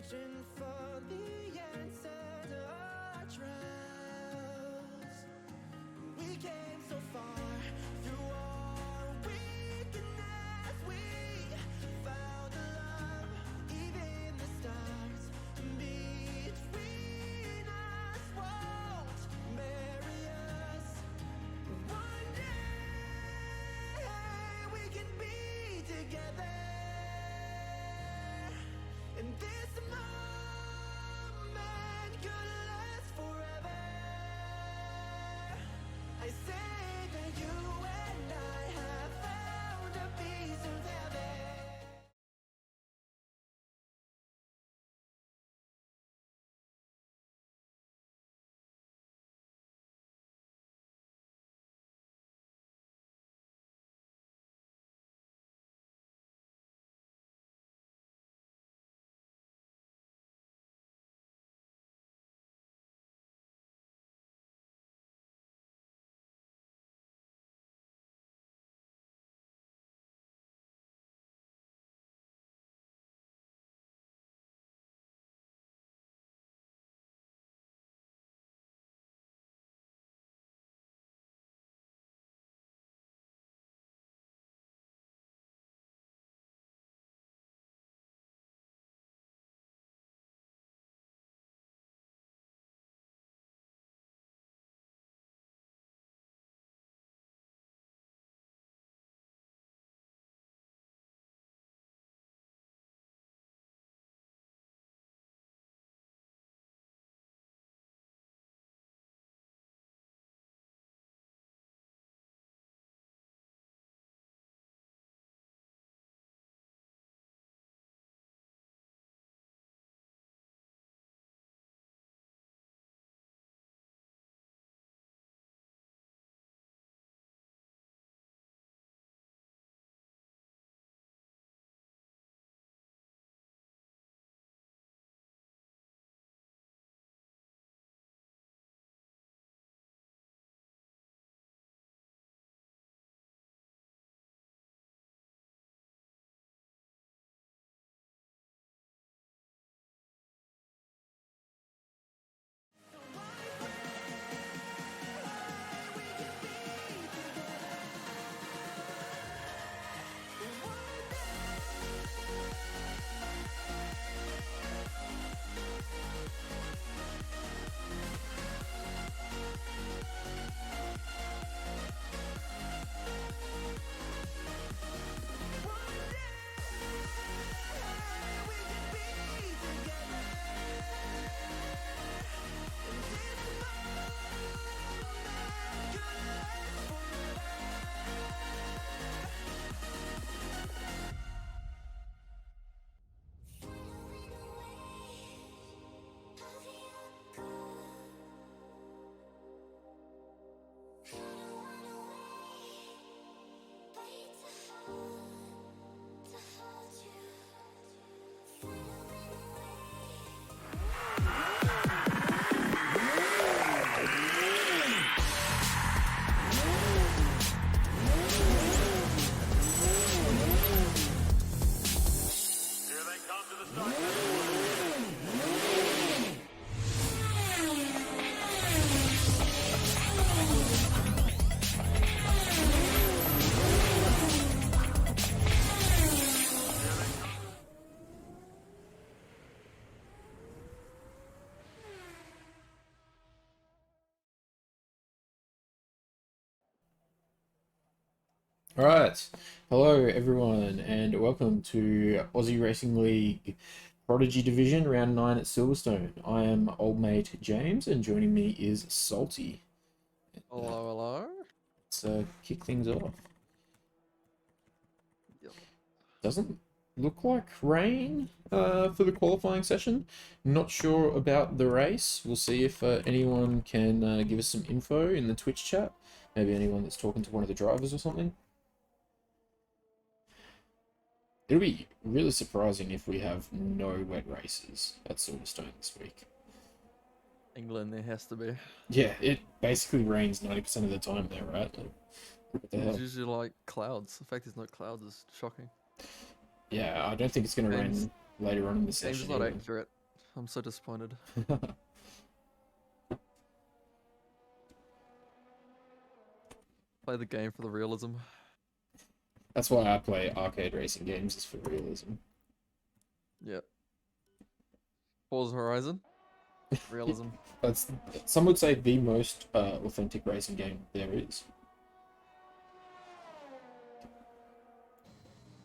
searching for the answer to our trials. We came so far through our weakness. We found the love, even the stars between us won't bury us. One day we can be together, and this moment could last forever. I say that you and I have found a piece of heaven. Alright, hello everyone, and welcome to Aussie Racing League Prodigy Division, round 9 at Silverstone. I am old mate James, and joining me is Salty. Hello, hello. Let's kick things off. Yep. Doesn't look like rain for the qualifying session. Not sure about the race. We'll see if anyone can give us some info in the Twitch chat. Maybe anyone that's talking to one of the drivers or something. It'll be really surprising if we have no wet races at Silverstone this week. England, there has to be. Yeah, it basically rains 90% of the time there, right? Like, what the hell? It's usually like clouds. The fact there's no clouds is shocking. Yeah, I don't think it's going to And rain later on in the Game's session. not either. accurate. I'm so disappointed. Play the game for the realism. That's why I play arcade racing games, is for realism. Yep. Forza Horizon. Realism. That's, some would say, the most authentic racing game there is.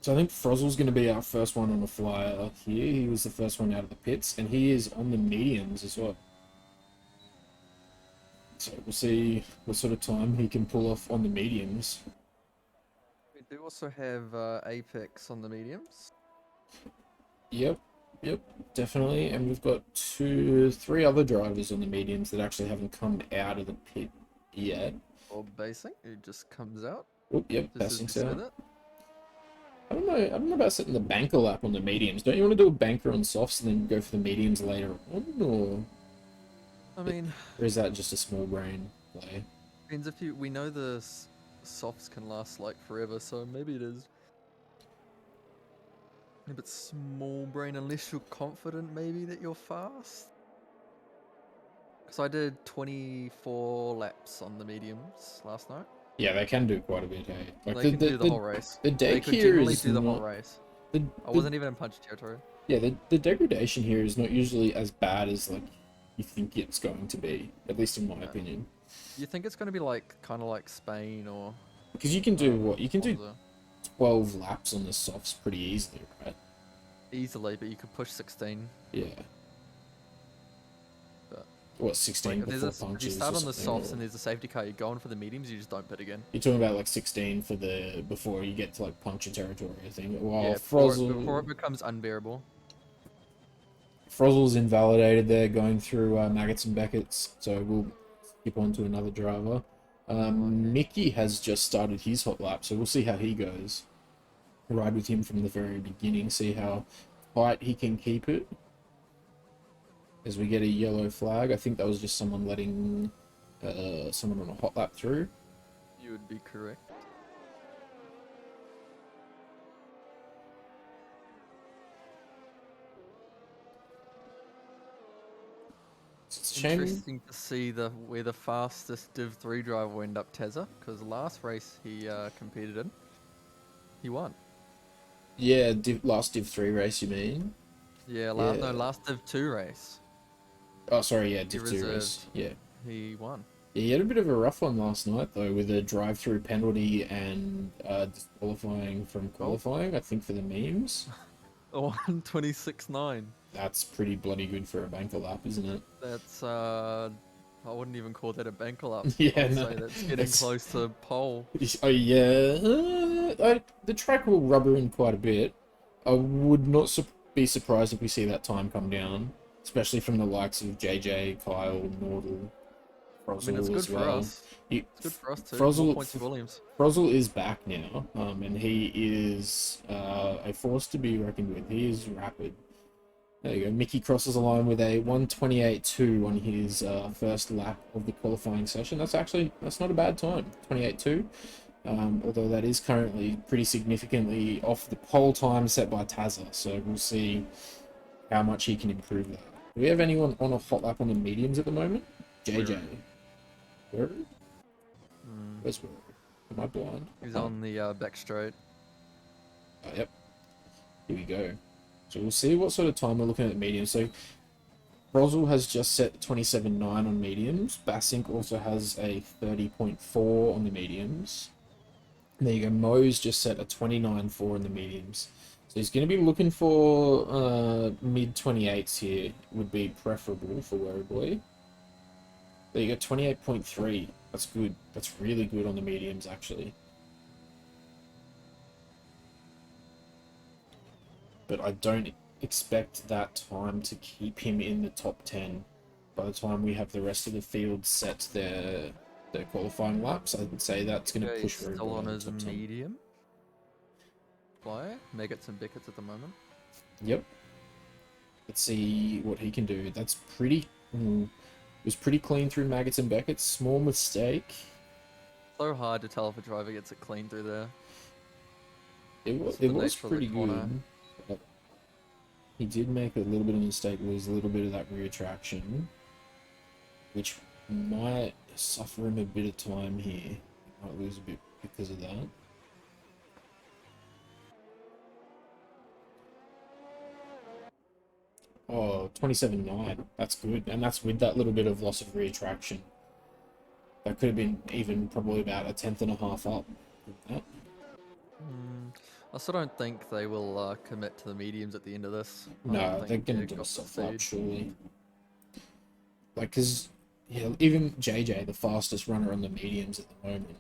So I think Frozel's going to be our first one on the flyer here. He was the first one out of the pits, and he is on the mediums as well. So we'll see what sort of time he can pull off on the mediums. We do also have Apex on the mediums. Yep, definitely. And we've got 3 other drivers on the mediums that actually haven't come out of the pit yet. Or basing, it just comes out. Oop, yep, Just as passing we said out. it. I don't know about setting the banker lap on the mediums. Don't you want to do a banker on softs and then go for the mediums later on, I mean, or is that just a small brain play? depends if we know the softs can last like forever, so maybe it is a bit small brain unless you're confident maybe that you're fast. Because I did 24 laps on the mediums last night. Yeah, they can do quite a bit, hey. Like They can do the whole race. The They deck could here generally is do the whole not. race. The, I wasn't even in punch territory. Yeah, the degradation here is not usually as bad as like you think it's going to be, at least in my opinion. You think it's going to be like kind of like Spain or? Because you can do what? You can do Monza 12 laps on the softs pretty easily, right? easily, but you could push 16. Yeah. But, What, 16 Like, if, before if you punches? start or on the something, softs or- and there's a safety car, you're going for the mediums, you just don't pit again. You're talking about like 16 for the before you get to like puncture territory, I think. Well, Yeah, before it becomes unbearable. Frozel's invalidated there, going through Maggots and Beckett's, so we'll skip on to another driver. Mickey has just started his hot lap, so we'll see how he goes. Ride with him from the very beginning, see how tight he can keep it. As we get a yellow flag, I think that was just someone letting someone on a hot lap through. You would be correct. It's a shame. Interesting to see where the fastest Div 3 driver will end up, Tezza, because last race he competed in, he won. Yeah, last Div 3 race, you mean? Yeah, Yeah. no, last Div 2 race, Oh, sorry, yeah, he Div 2 race. reserved. Yeah. He won. Yeah, he had a bit of a rough one last night, though, with a drive-through penalty and disqualifying from qualifying, I think, for the memes. A 1:26.9. That's pretty bloody good for a banker lap, isn't it? That's I wouldn't even call that a banker up. Yeah, I'd no, say that's getting that's- close to pole. Oh, yeah. The track will rubber in quite a bit. I would not be surprised if we see that time come down, especially from the likes of JJ, Kyle, Nordal, I mean, it's Frozel good as for well. us. It's good for us too. Frozel- More points for Williams. Frozel is back now, and he is a force to be reckoned with. He is rapid. There you go. Mickey crosses the line with a 1:28.2 on his first lap of the qualifying session. That's not a bad time. 28.2. Although that is currently pretty significantly off the pole time set by Tazza. So we'll see how much he can improve that. Do we have anyone on a hot lap on the mediums at the moment? JJ. Where? Where's where? Am I blind? He's Oh. on the back straight. Oh, yep. Here we go. So we'll see what sort of time we're looking at mediums. So Rosal has just set 27.9 on mediums. Basink also has a 30.4 on the mediums. And there you go. Mo's just set a 29.4 on the mediums. So he's going to be looking for mid 28s here. Would be preferable for Worry Boy. There you go. 28.3. That's good. That's really good on the mediums, actually. But I don't expect that time to keep him in the top 10 by the time we have the rest of the field set their qualifying laps. I'd say that's going to Yeah, push he's very still well on in the his top 10. medium. Flyer, Maggots and Beckett's at the moment. Yep. Let's see what he can do. That's pretty... it was pretty clean through Maggots and Beckett's. Small mistake. So hard to tell if a driver gets it clean through there. It was It's the pretty nature of the corner. good. He did make a little bit of a mistake, lose a little bit of that rear traction, which might suffer him a bit of time here. He might lose a bit because of that. Oh, 27.9. That's good. And that's with that little bit of loss of rear traction. That could have been even probably about a tenth and a half up. With that. I still don't think they will commit to the mediums at the end of this. I No, don't they're think going to they've do a got the soft lap, speed. surely. Like, because, yeah, even JJ, the fastest runner on the mediums at the moment,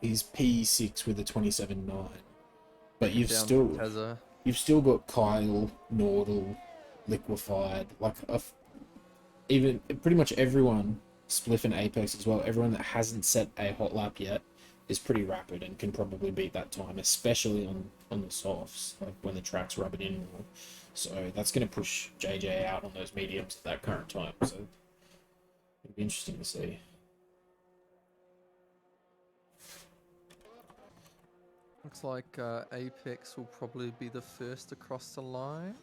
he's P6 with a 27.9. But you've Down still... Tezza. You've still got Kyle, Nordal, Liquefied, like even pretty much everyone, Spliff and Apex as well, everyone that hasn't set a hot lap yet is pretty rapid and can probably beat that time, especially on the softs, like when the track's rubbing in more. So that's going to push JJ out on those mediums at that current time. So it'll be interesting to see. Looks like Apex will probably be the first across the line.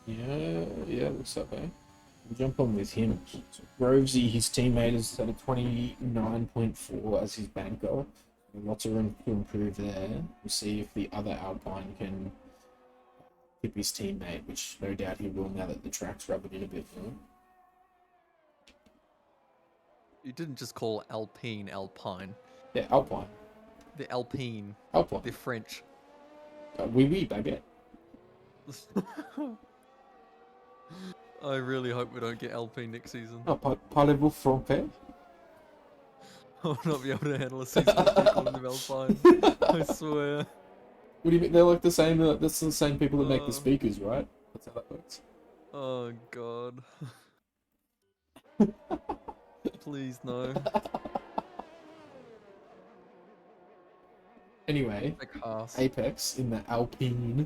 Yeah, looks that way. We'll jump on with him. So Grovesy, his teammate, is at a 29.4 as his banker. Lots of room to improve there. We'll see if the other Alpine can tip his teammate, which no doubt he will now that the track's rubbing in a bit more. You didn't just call Alpine Alpine. Yeah, Alpine. The Alpine. Alpine. They're French. Oui, baguette. I really hope we don't get Alpine next season. Oh, parlez-vous français? I'll not be able to handle a season of people calling them Alpine. I swear. What do you mean? They're like the same, that's the same people that make the speakers, right? That's how that works. Oh god. Please no. Anyway, Big Haas. Apex in the Alpine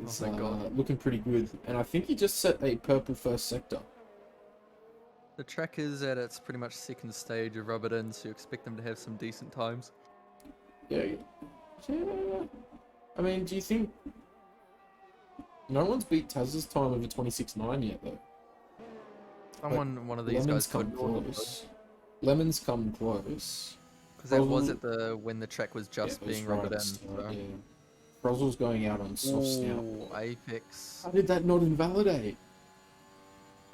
is thank God. looking pretty good. And I think he just set a purple first sector. The track is at its pretty much second stage of rub it in, so you expect them to have some decent times. Yeah. I mean, do you think... No one's beat Taz's time of a 26.9 yet, though. One of these Lemons guys come close. Lemons come close. because that was at the when the track was just Yeah, it was being right rubbed at in. the start, So. yeah. Frozel's going out on softs now. Ooh, Apex. How did that not invalidate?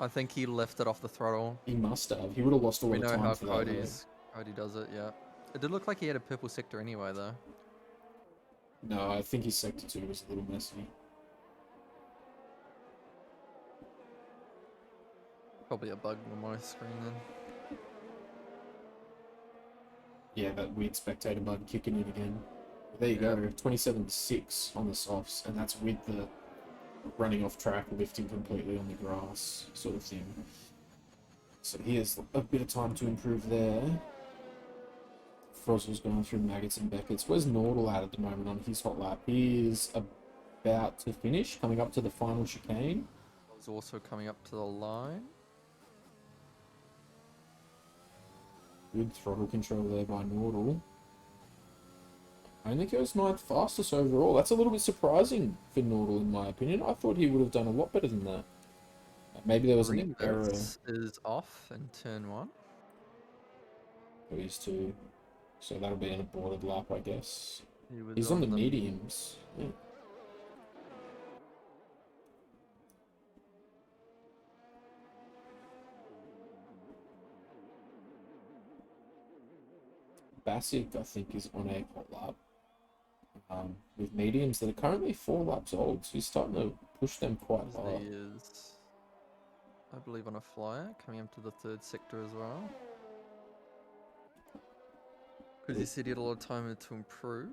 I think he lifted off the throttle. He must have. He would have lost all We the know time how for that. Cody does it, yeah. It did look like he had a purple sector anyway, though. No, I think his sector 2 was a little messy. Probably a bug on my screen then. Yeah, that weird spectator bug kicking in again. There you go, 27.6 on the softs, and that's with the running off track, lifting completely on the grass sort of thing. So he has a bit of time to improve there. Frozel's going through Maggots and Beckett's. Where's Nordal at the moment on his hot lap? He is about to finish, coming up to the final chicane. He's also coming up to the line. Good throttle control there by Nordal. Only goes 9th fastest overall. That's a little bit surprising for Nordal, in my opinion. I thought he would have done a lot better than that. Maybe there was an error. Is off in turn 1. These two. So that'll be an aborted lap, I guess. He He's on the mediums. Yeah. Basic, I think, is on a hot lap. With mediums that are currently 4 laps old, so he's starting to push them quite hard. He is, I believe, on a flyer, coming up to the 3rd sector as well. Because he said he had a lot of time to improve.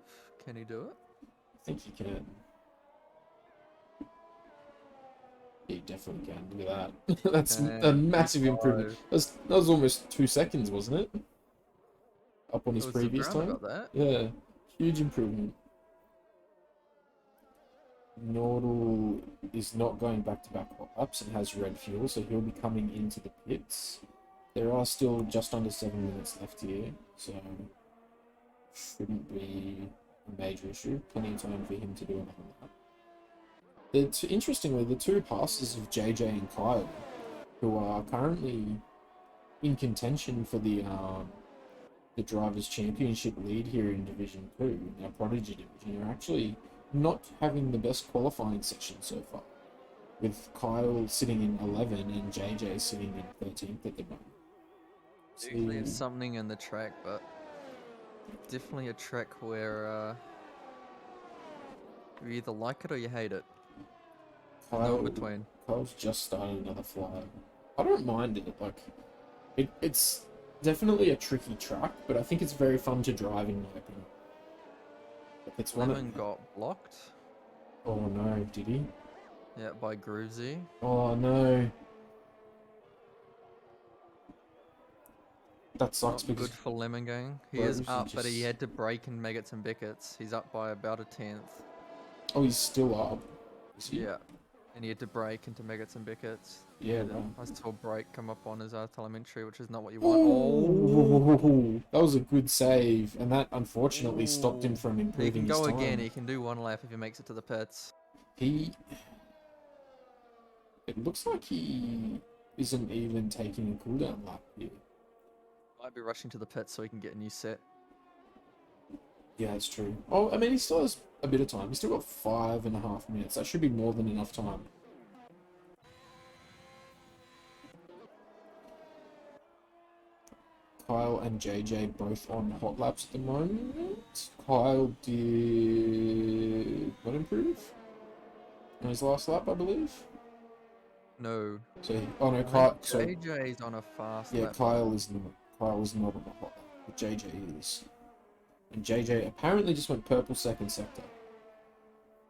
Can he do it? I think he can. He definitely can. Look at that. That's a massive improvement. That was almost 2 seconds, wasn't it? Up on his previous time. About that. Yeah, huge improvement. Nordal is not going back-to-back ups and has red fuel, so he'll be coming into the pits. There are still just under 7 minutes left here, so shouldn't be a major issue. Plenty of time for him to do another lap. Interestingly, the two passes of JJ and Kyle, who are currently in contention for the Drivers' Championship lead here in Division 2, in our Prodigy division, are actually not having the best qualifying session so far, with Kyle sitting in 11 and JJ sitting in 13th at the moment. Usually it's something in the track, but definitely a track where you either like it or you hate it. No in between. Kyle's just started another fly. I don't mind it. Like, it's definitely a tricky track, but I think it's very fun to drive in my opinion. Like, it's one Lemon got blocked. Oh no, did he? Yeah, by Groovesy. Oh no. That sucks Not because good for Lemon Gang. He Groovesy is up, but he just- had to brake and Maggots and Bickets. He's up by about a 10th. Oh, he's still up. Is he? Yeah. And he had to brake into Maggots and Bickets. Yeah, And right. I saw brake come up on his telemetry, which is not what you want. Oh! Oh, that was a good save, and that unfortunately stopped him Ooh. from He improving can his go time. again. He can do one lap if he makes it to the pits. It looks like he isn't even taking a cooldown lap here. Might be rushing to the pits so he can get a new set. Yeah, that's true. Oh, I mean, he still has a bit of time. He's still got 5.5 minutes. That should be more than enough time. Kyle and JJ both on hot laps at the moment. Kyle did what improve? On his last lap, I believe. No. So oh no, I Kyle. think So JJ's on a fast yeah, lap. Kyle is not on a hot lap, but JJ is. And JJ apparently just went purple second sector.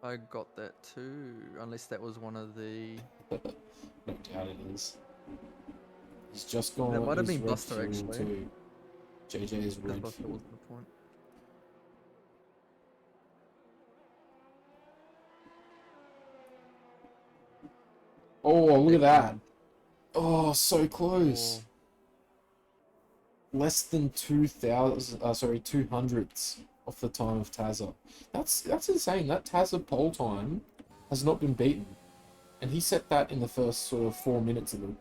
I got that too, unless that was one of the... No doubt it is. He's just gone. That might have his been red Buster, fuel actually. too. JJ is Because red Buster fuel. wasn't the point. Oh, look at that! Second. Oh, so close. Oh. Less than 2,000. Sorry, 200ths off the time of Tazza. That's insane. That Tazza pole time has not been beaten, and he set that in the first sort of 4 minutes of the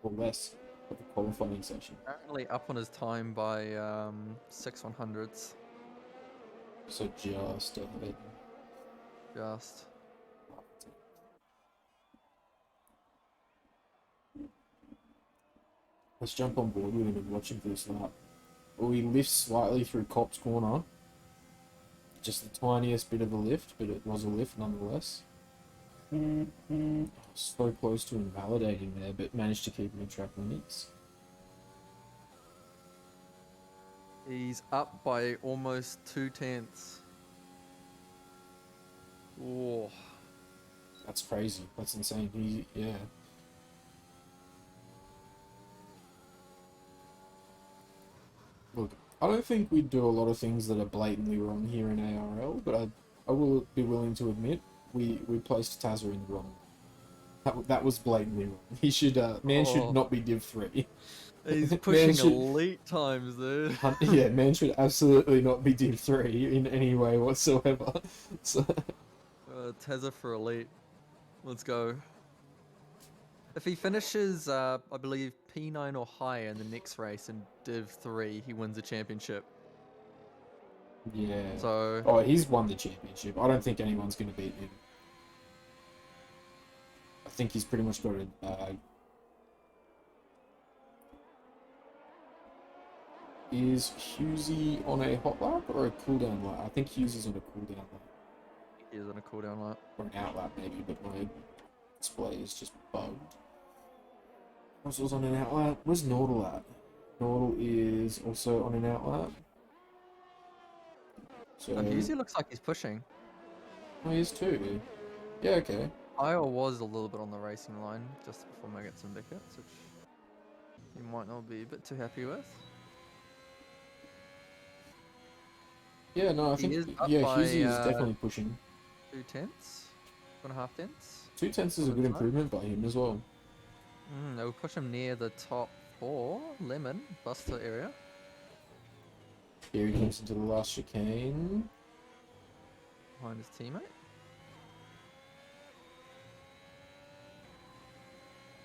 or less of the qualifying session. Apparently up on his time by 6 100ths. So just ahead. Just. Let's jump on board with him and watch him for this lap. Oh, he lifts slightly through Cop's corner. Just the tiniest bit of a lift, but it was a lift nonetheless. So close to invalidating there, but managed to keep him in track limits. He's up by almost 2/10. Oh. That's crazy. That's insane. Yeah. Look, I don't think we do a lot of things that are blatantly wrong here in ARL, but I will be willing to admit we placed Tazza in the wrong. That was blatantly wrong. He should man should not be Div 3. He's Man pushing should- elite times, dude. Yeah, man should absolutely not be Div 3 in any way whatsoever. So, Tezza for elite. Let's go. If he finishes, I believe, P9 or higher in the next race in Div 3, he wins the championship. yeah. So, Oh, he's won the championship. I don't think anyone's going to beat him. I think he's pretty much got it. Is Husey on a hot lap or a cooldown lap? I think Husey's on a cooldown lap. he is on a cooldown lap. Or an out lap maybe, but my display is just bugged. Russell's on an out lap. Where's Nordal at? Nordal is also on an out lap. So, And Husey looks like he's pushing. oh, he is too. Yeah, okay. Io was a little bit on the racing line just before Maggots and Bickets, which he might not be a bit too happy with. Yeah, no, I He think is up yeah, by, Husey is definitely pushing. 2/10? 2.5 tenths? 2/10 is a good improvement by him as well. They will push him near the top 4, Lemon, Buster area. Here he comes into the last chicane. Behind his teammate.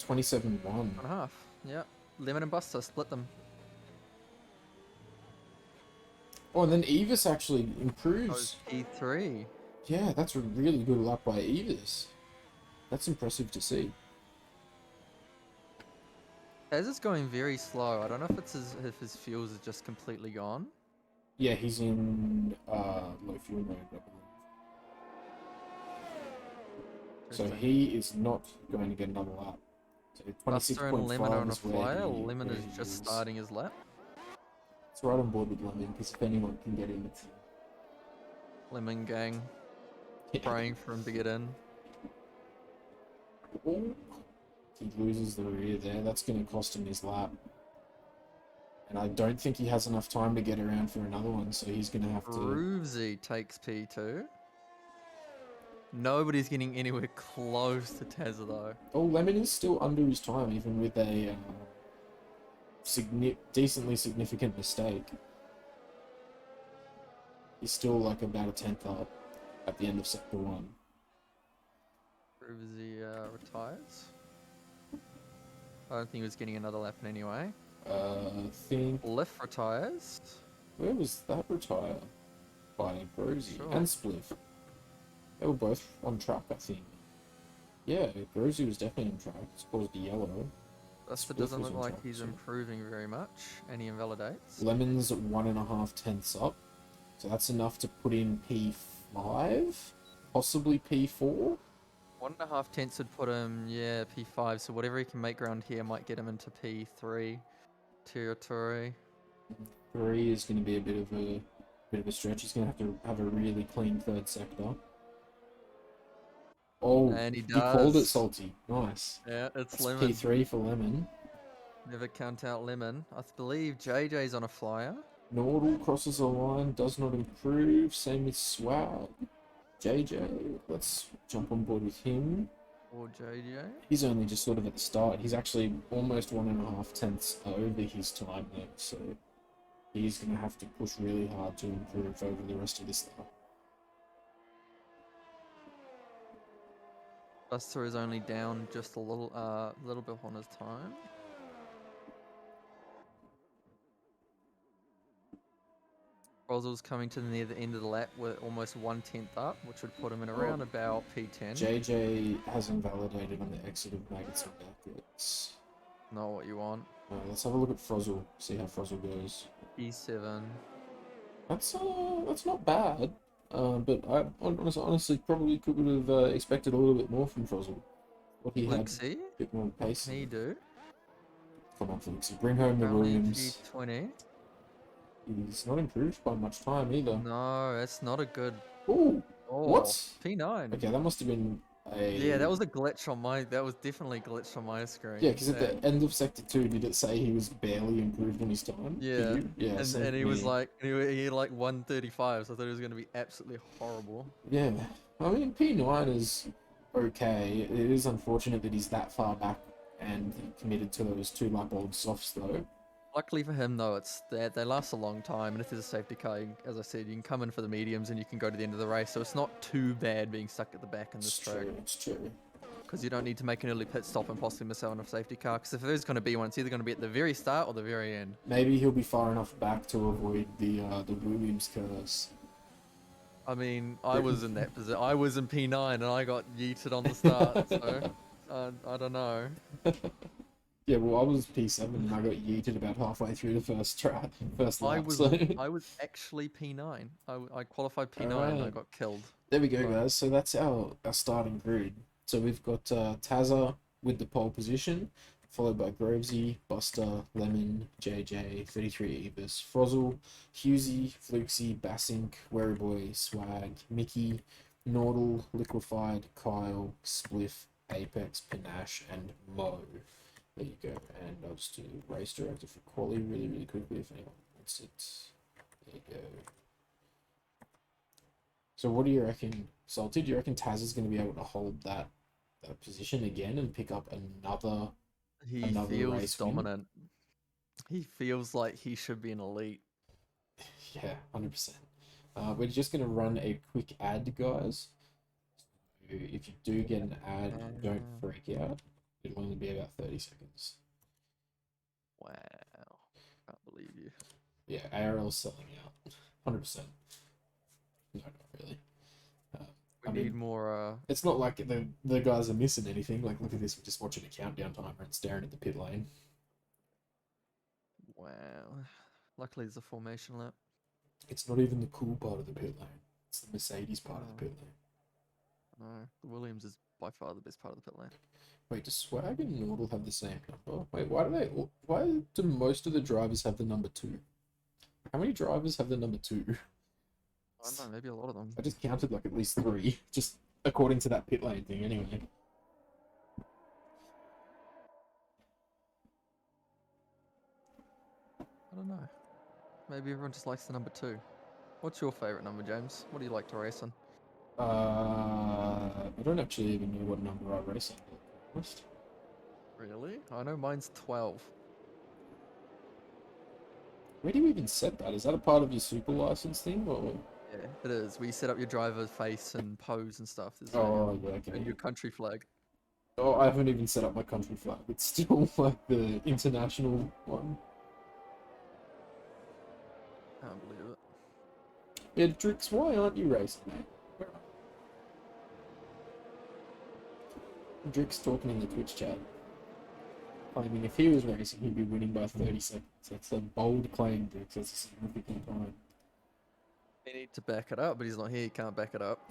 27-1. 1.5. Yeah. Lemon and Buster split them. Oh, and then Evis actually Goes improves. P3. Yeah, that's a really good lap by Evis. That's impressive to see. As it's going very slow. I don't know if his fuels is just completely gone. Yeah, he's in low fuel mode, I believe. So Interesting. he is not going to get another lap. So Buster and Lemon are 26.5 on a is where flyer. he, Lemon where is he just is. starting his lap. It's right on board with Lemon, because if anyone can get in, it's him. Lemon gang Yeah. praying for him to get in. Oh, he loses the rear there. That's going to cost him his lap. And I don't think he has enough time to get around for another one, so he's going to have to... Groovesy takes P2. Nobody's getting anywhere close to Tazza though. Oh, Lemon is still under his time, even with a decently significant mistake. He's still like about a 10th up at the end of sector 1. Groovesy retires. I don't think he was getting another lap in anyway. I think... Lift retires. Where was that retire? By Grozy Sure. and Spliff. They were both on track, I think. Yeah, Grozy was definitely on track. It's caused the yellow. Buster Spliff doesn't was look on like track, he's so- improving very much, and he invalidates. Lemon's 1.5 tenths up. So that's enough to put in P5? Possibly P4? 1.5 tenths would put him, yeah, P5. So whatever he can make ground here might get him into P3 territory. 3 is going to be a bit of a stretch. He's going to have a really clean third sector. Oh, And he called it does. salty. Nice. Yeah, it's That's Lemon. P3 for Lemon. Never count out Lemon. I believe JJ's on a flyer. Nordal crosses the line, does not improve. Same with Swag. JJ, let's jump on board with him. Or JJ. He's only just sort of at the start. He's actually almost 1.5 tenths over his time though, so he's going to have to push really hard to improve over the rest of this lap. Buster is only down just a little bit on his time. Rosel's coming to near the end of the lap with almost 1/10 up, which would put him in around about P10. JJ has invalidated on the exit of Maggots and Backwards. Not what you want. Let's have a look at Frozzle, see how Frozzle goes. E7. That's not bad. But I honestly probably could have expected a little bit more from Frozzle. What he had Lexi? a bit more pace. Me do. Come on, Felix, bring home the Only Williams. P20. He's not improved by much time either. No, that's not a good. Ooh, Oh, what? P9. Okay, that must have been a... Yeah, that was a glitch on my. That was definitely a glitch on my screen. Yeah, because at the end of Sector 2, did it say he was barely improved on his time? For Yeah, you? Yeah, same and he for was me. like, he had like 135, so I thought it was going to be absolutely horrible. Yeah, I mean, P9 is okay. It is unfortunate that he's that far back and committed to those 2-lap-old softs, though. Luckily for him, though, it's that they last a long time, and if there's a safety car, as I said, you can come in for the mediums and you can go to the end of the race, so it's not too bad being stuck at the back in this It's track. true, it's true. Because you don't need to make an early pit stop and possibly miss out on a safety car, because if there's going to be one, it's either going to be at the very start or the very end. Maybe he'll be far enough back to avoid the Williams curse. I mean, I was in that position. I was in P9 and I got yeeted on the start, so I don't know. Yeah, well, I was P7 and I got yeeted about halfway through the first lap. I was actually P9. I qualified P9 and I Alright. got killed. There we go, Right. guys. So that's our starting grid. So we've got Tazza with the pole position, followed by Grovesy, Buster, Lemon, JJ, 33 Evis, Frozzle, Husey, Flukesy, Bassink, Werryboy, Swag, Mickey, Nordal, Liquefied, Kyle, Spliff, Apex, Panache, and Mo. There you go. And I'll just do race director for quali really quickly if anyone wants it. There you go. So what do you reckon, Salty? Do you reckon Taz is going to be able to hold that position again and pick up another He Another feels race win? dominant. He feels like he should be an elite. Yeah, 100%. We're just going to run a quick ad, guys. So if you do get an ad, don't freak out. It'll only be about 30 seconds. Wow. Can't believe you. Yeah, ARL's selling out. 100%. No, not really. We need more. It's not like the guys are missing anything. Like, look at this. We're just watching a countdown timer and staring at the pit lane. Wow. Luckily, there's a formation lap. It's not even the cool part of the pit lane. It's the Mercedes part of the pit lane. No, the Williams is by far the best part of the pit lane. Wait, does Swag and Nordal have the same number? Wait, why do most of the drivers have the number 2? How many drivers have the number 2? I don't know, maybe a lot of them. I just counted like at least 3, just according to that pit lane thing anyway. I don't know. Maybe everyone just likes the number 2. What's your favourite number, James? What do you like to race on? I don't actually even know what number I race on, to be honest. Really? I know mine's 12. Where do you even set that? Is that a part of your super license thing, or? Yeah, it is. We set up your driver's face and pose and stuff. There's Oh, yeah, okay. and your country flag. Oh, I haven't even set up my country flag. It's still like the international one. Can't believe it. Yeah, Drix, why aren't you racing, mate? Where are you? Drix talking in the Twitch chat. Claiming if he was racing, he'd be winning by 30 seconds. That's a bold claim, Drix. That's a significant time. He needs to back it up, but he's not here. He can't back it up.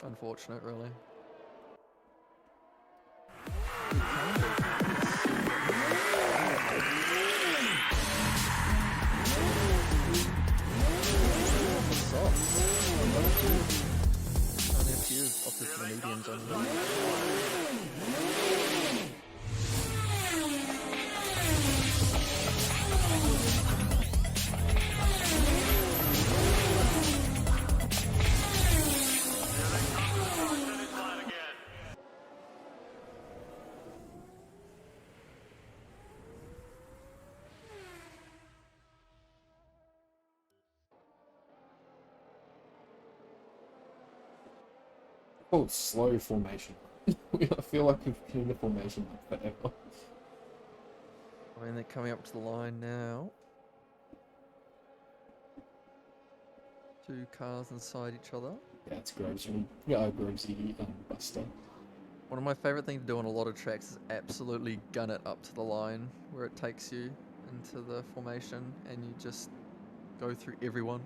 Unfortunate, really. Only a few of the mediums on Oh, slow formation. I feel like we've been in the formation like forever. I mean, they're coming up to the line now. 2 cars inside each other. Yeah, it's Grovesy. Yeah, Grovesy and Buster. One of my favourite things to do on a lot of tracks is absolutely gun it up to the line where it takes you into the formation and you just go through everyone.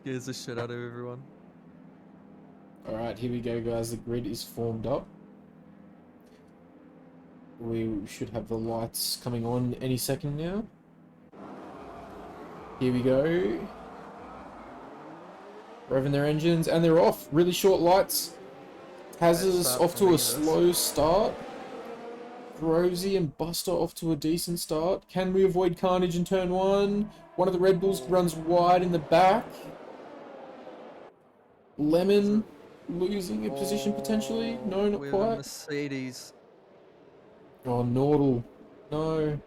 Scares the shit out of everyone. Alright, here we go, guys. The grid is formed up. We should have the lights coming on any second now. Here we go. Revving their engines, and they're off. Really short lights. Hazard's off to a slow start. Grovesy and Buster off to a decent start. Can we avoid carnage in turn 1? One of the Red Bulls runs wide in the back. Lemon losing a position potentially. No, not We have quite. a Mercedes. Oh, Nordal. No.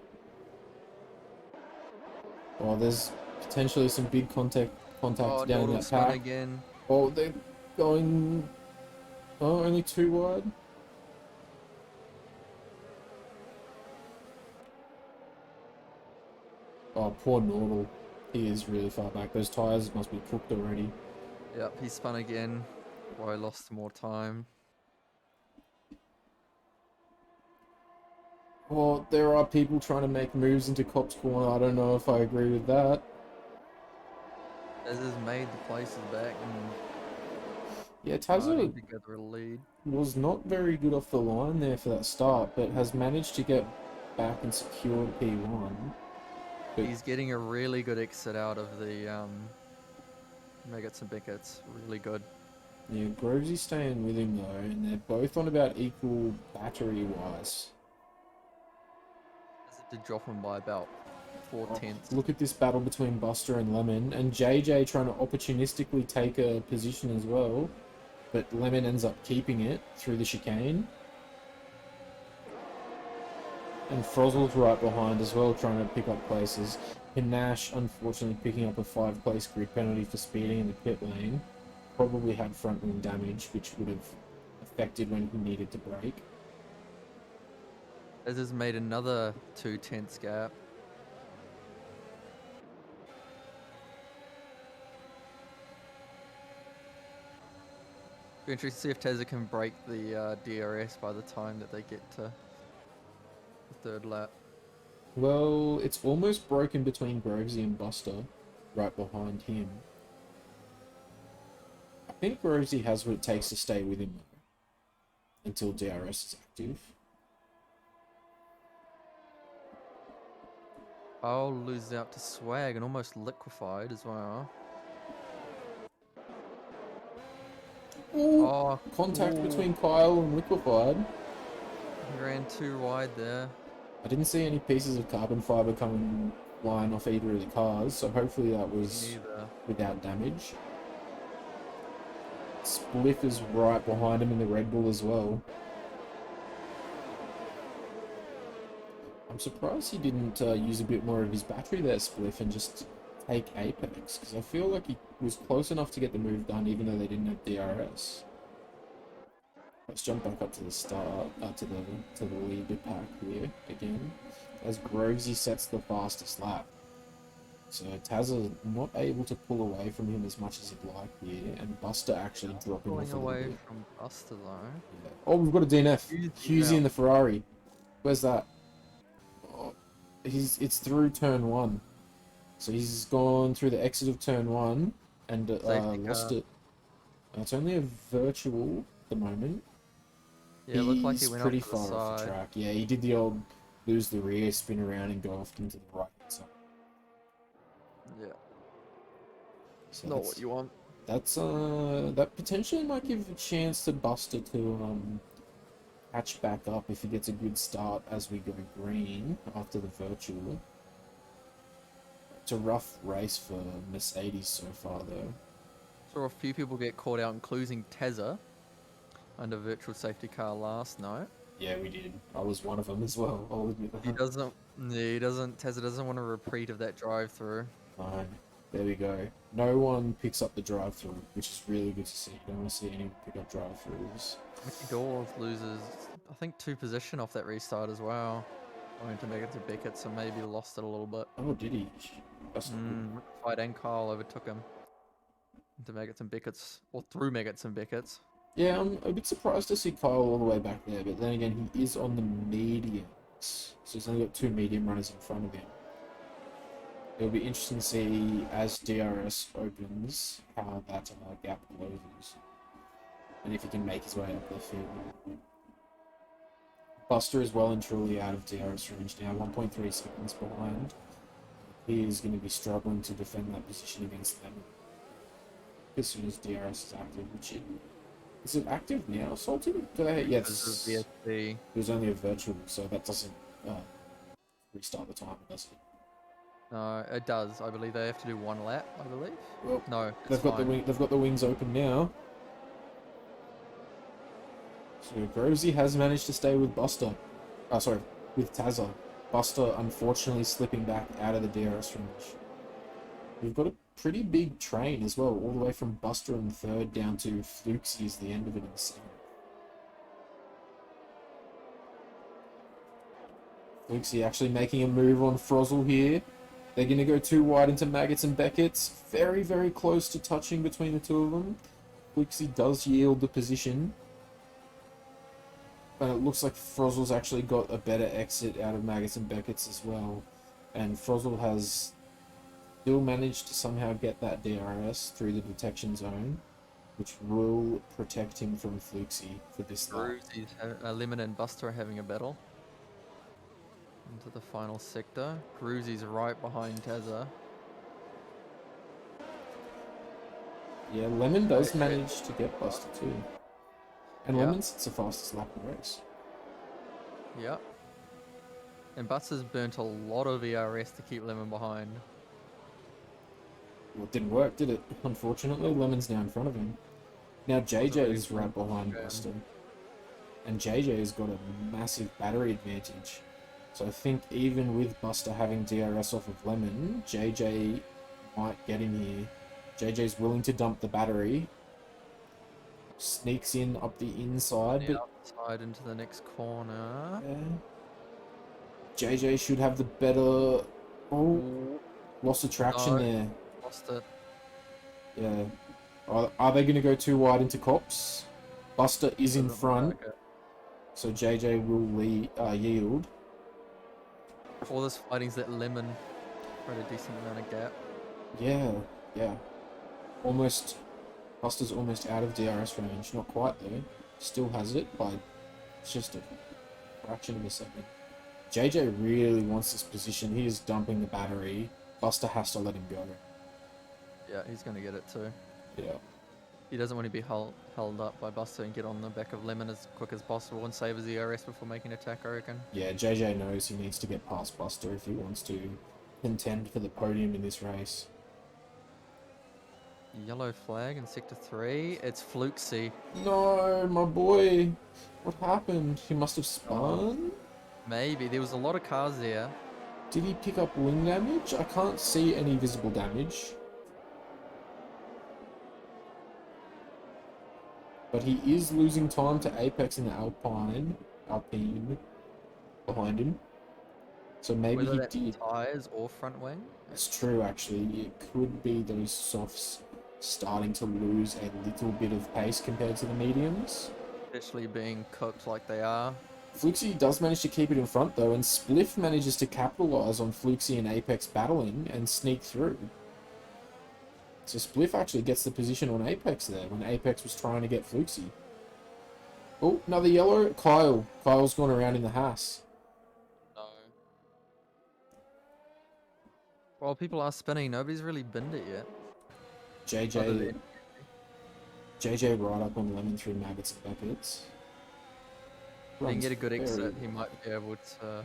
Oh, there's potentially some big contact Oh, down Nordal that spun pack. again. Oh, they're going... Oh, only 2 wide. Oh, poor Nordal. He is really far back. Those tyres must be cooked already. Yep, he spun again. Where I lost more time. Well, there are people trying to make moves into Cop's Corner. I don't know if I agree with that. As has made the places back and Yeah, starting Tazza to gather a lead. was not very good off the line there for that start, but has managed to get back and secure P1. But He's getting a really good exit out of the Megats and Beckets. Really good. yeah, Grovesy's staying with him though, and they're both on about equal battery-wise. As it did drop him by about 4/10. Look at this battle between Buster and Lemon, and JJ trying to opportunistically take a position as well, but Lemon ends up keeping it through the chicane. And Frozel's right behind as well, trying to pick up places. Nash, unfortunately, picking up a 5-place grid penalty for speeding in the pit lane. Probably had front wing damage, which would have affected when he needed to brake. This has made another 2/10 gap. Be interesting to see if Tezza can break the DRS by the time that they get to the third lap. Well, it's almost broken between Grovesy and Buster, right behind him. I think Grovesy has what it takes to stay with him though, until DRS is active. I'll lose out to Swag and almost liquefied as well. Ooh, Oh, contact ooh, between Kyle and Liquefied. he ran too wide there. I didn't see any pieces of carbon fiber coming flying off either of the cars, so hopefully that was Neither. without damage. Spliff is right behind him in the Red Bull as well. I'm surprised he didn't use a bit more of his battery there, Spliff, and just take Apex, because I feel like he was close enough to get the move done even though they didn't have DRS. Let's jump back up to the start, to the leader pack here again, as Grovesy sets the fastest lap. So Tazza not able to pull away from him as much as he'd like here, and Buster actually dropping Pulling off a little away bit. from Buster though. Yeah. Oh, we've got a DNF. Hughes Hughesy in out. the Ferrari. Where's that? Oh, it's through turn 1. So he's gone through the exit of turn 1 and Safety lost car. it. It's only a virtual at the moment. Yeah, it looked like he He's went pretty off to the far off the side. track. Yeah, he did the old lose the rear, spin around, and go off into the right side. Yeah, So not what you want. that's that potentially might give a chance to Buster to catch back up if he gets a good start as we go green after the virtual. It's a rough race for Mercedes so far though. Saw a few people get caught out, including Tezza, under virtual safety car last night. Yeah, we did. I was one of them as well. I'll admit that. Tezza doesn't want a repeat of that drive-through. Fine. There we go. No one picks up the drive-through, which is really good to see. You don't want to see anyone pick up drive-throughs. Mickey Dawes loses, I think, 2 position off that restart as well. Going to make it to Beckett, so maybe lost it a little bit. Oh, did he? That's not good. Fight and Kyle overtook him. To Maggots and Beckett's, or through Maggots and Beckett's. Yeah, I'm a bit surprised to see Kyle all the way back there, but then again, he is on the mediums. So he's only got 2 medium runners in front of him. It'll be interesting to see as DRS opens how that gap closes. And if he can make his way up the field. Buster is well and truly out of DRS range now, 1.3 seconds behind. He is going to be struggling to defend that position against them as soon as DRS is active, which is it active now, Salty? Yes. VSC. It was only a virtual, so that doesn't restart the timer, does it? No, it does. I believe they have to do 1 lap, I believe. Well, No, they've got the wings open now. So Grovesy has managed to stay with Buster. With Tazza. Buster unfortunately slipping back out of the DRS range. We've got a pretty big train as well, all the way from Buster in 3rd down to Fluxy as the end of it in 2nd. Fluxy actually making a move on Frozzle here. They're going to go too wide into Maggots and Beckett's. Very, very close to touching between the 2 of them. Fluxy does yield the position. But it looks like Frozzle's actually got a better exit out of Maggots and Beckett's as well. And Frozzle has still managed to somehow get that DRS through the detection zone, which will protect him from Fluxy for this lap. Lemon and Buster are having a battle. Into the final sector. Gruzy's right behind Tezza. Yeah, Lemon does manage to get Buster too. And Yeah. Lemon's the fastest lap in the race. Yeah. And Buster's burnt a lot of ERS to keep Lemon behind. Well, it didn't work, did it? Unfortunately, Lemon's now in front of him. Now JJ is right behind Buster. And JJ has got a massive battery advantage. So I think even with Buster having DRS off of Lemon, JJ might get him here. JJ's willing to dump the battery. Sneaks in up the inside, The but outside into the next corner. yeah. JJ should have the better. Oh, Ooh, lost the traction no, there. lost it. Yeah. Are they going to go too wide into cops? Buster is in Doesn't look front, like it. so JJ will yield. All this fighting's that Lemon for a decent amount of gap. Yeah, yeah. Almost. Buster's almost out of DRS range. Not quite though. Still has it by just a fraction of a second. JJ really wants this position. He is dumping the battery. Buster has to let him go. Yeah, he's going to get it too. Yeah. He doesn't want to be held up by Buster and get on the back of Lemon as quick as possible and save his ERS before making attack, I reckon. Yeah, JJ knows he needs to get past Buster if he wants to contend for the podium in this race. Yellow flag in sector 3. It's Flukesy. No, my boy. What happened? He must have spun? Maybe. There was a lot of cars there. Did he pick up wing damage? I can't see any visible damage. But he is losing time to Apex in the Alpine behind him. So maybe Whether he that's did. tyres or front wing. It's true, actually. It could be those softs starting to lose a little bit of pace compared to the mediums. Especially being cooked like they are. Fluxy does manage to keep it in front, though, and Spliff manages to capitalize on Fluxy and Apex battling and sneak through. So Spliff actually gets the position on Apex there when Apex was trying to get Fluxy. Oh, another yellow. Kyle. Kyle's gone around in the Haas. No. While people are spinning, nobody's really binned it yet. Other JJ, than- JJ right up on Lemon through Maggots and Beckets. If he can get a good Runs very exit, he might be able to...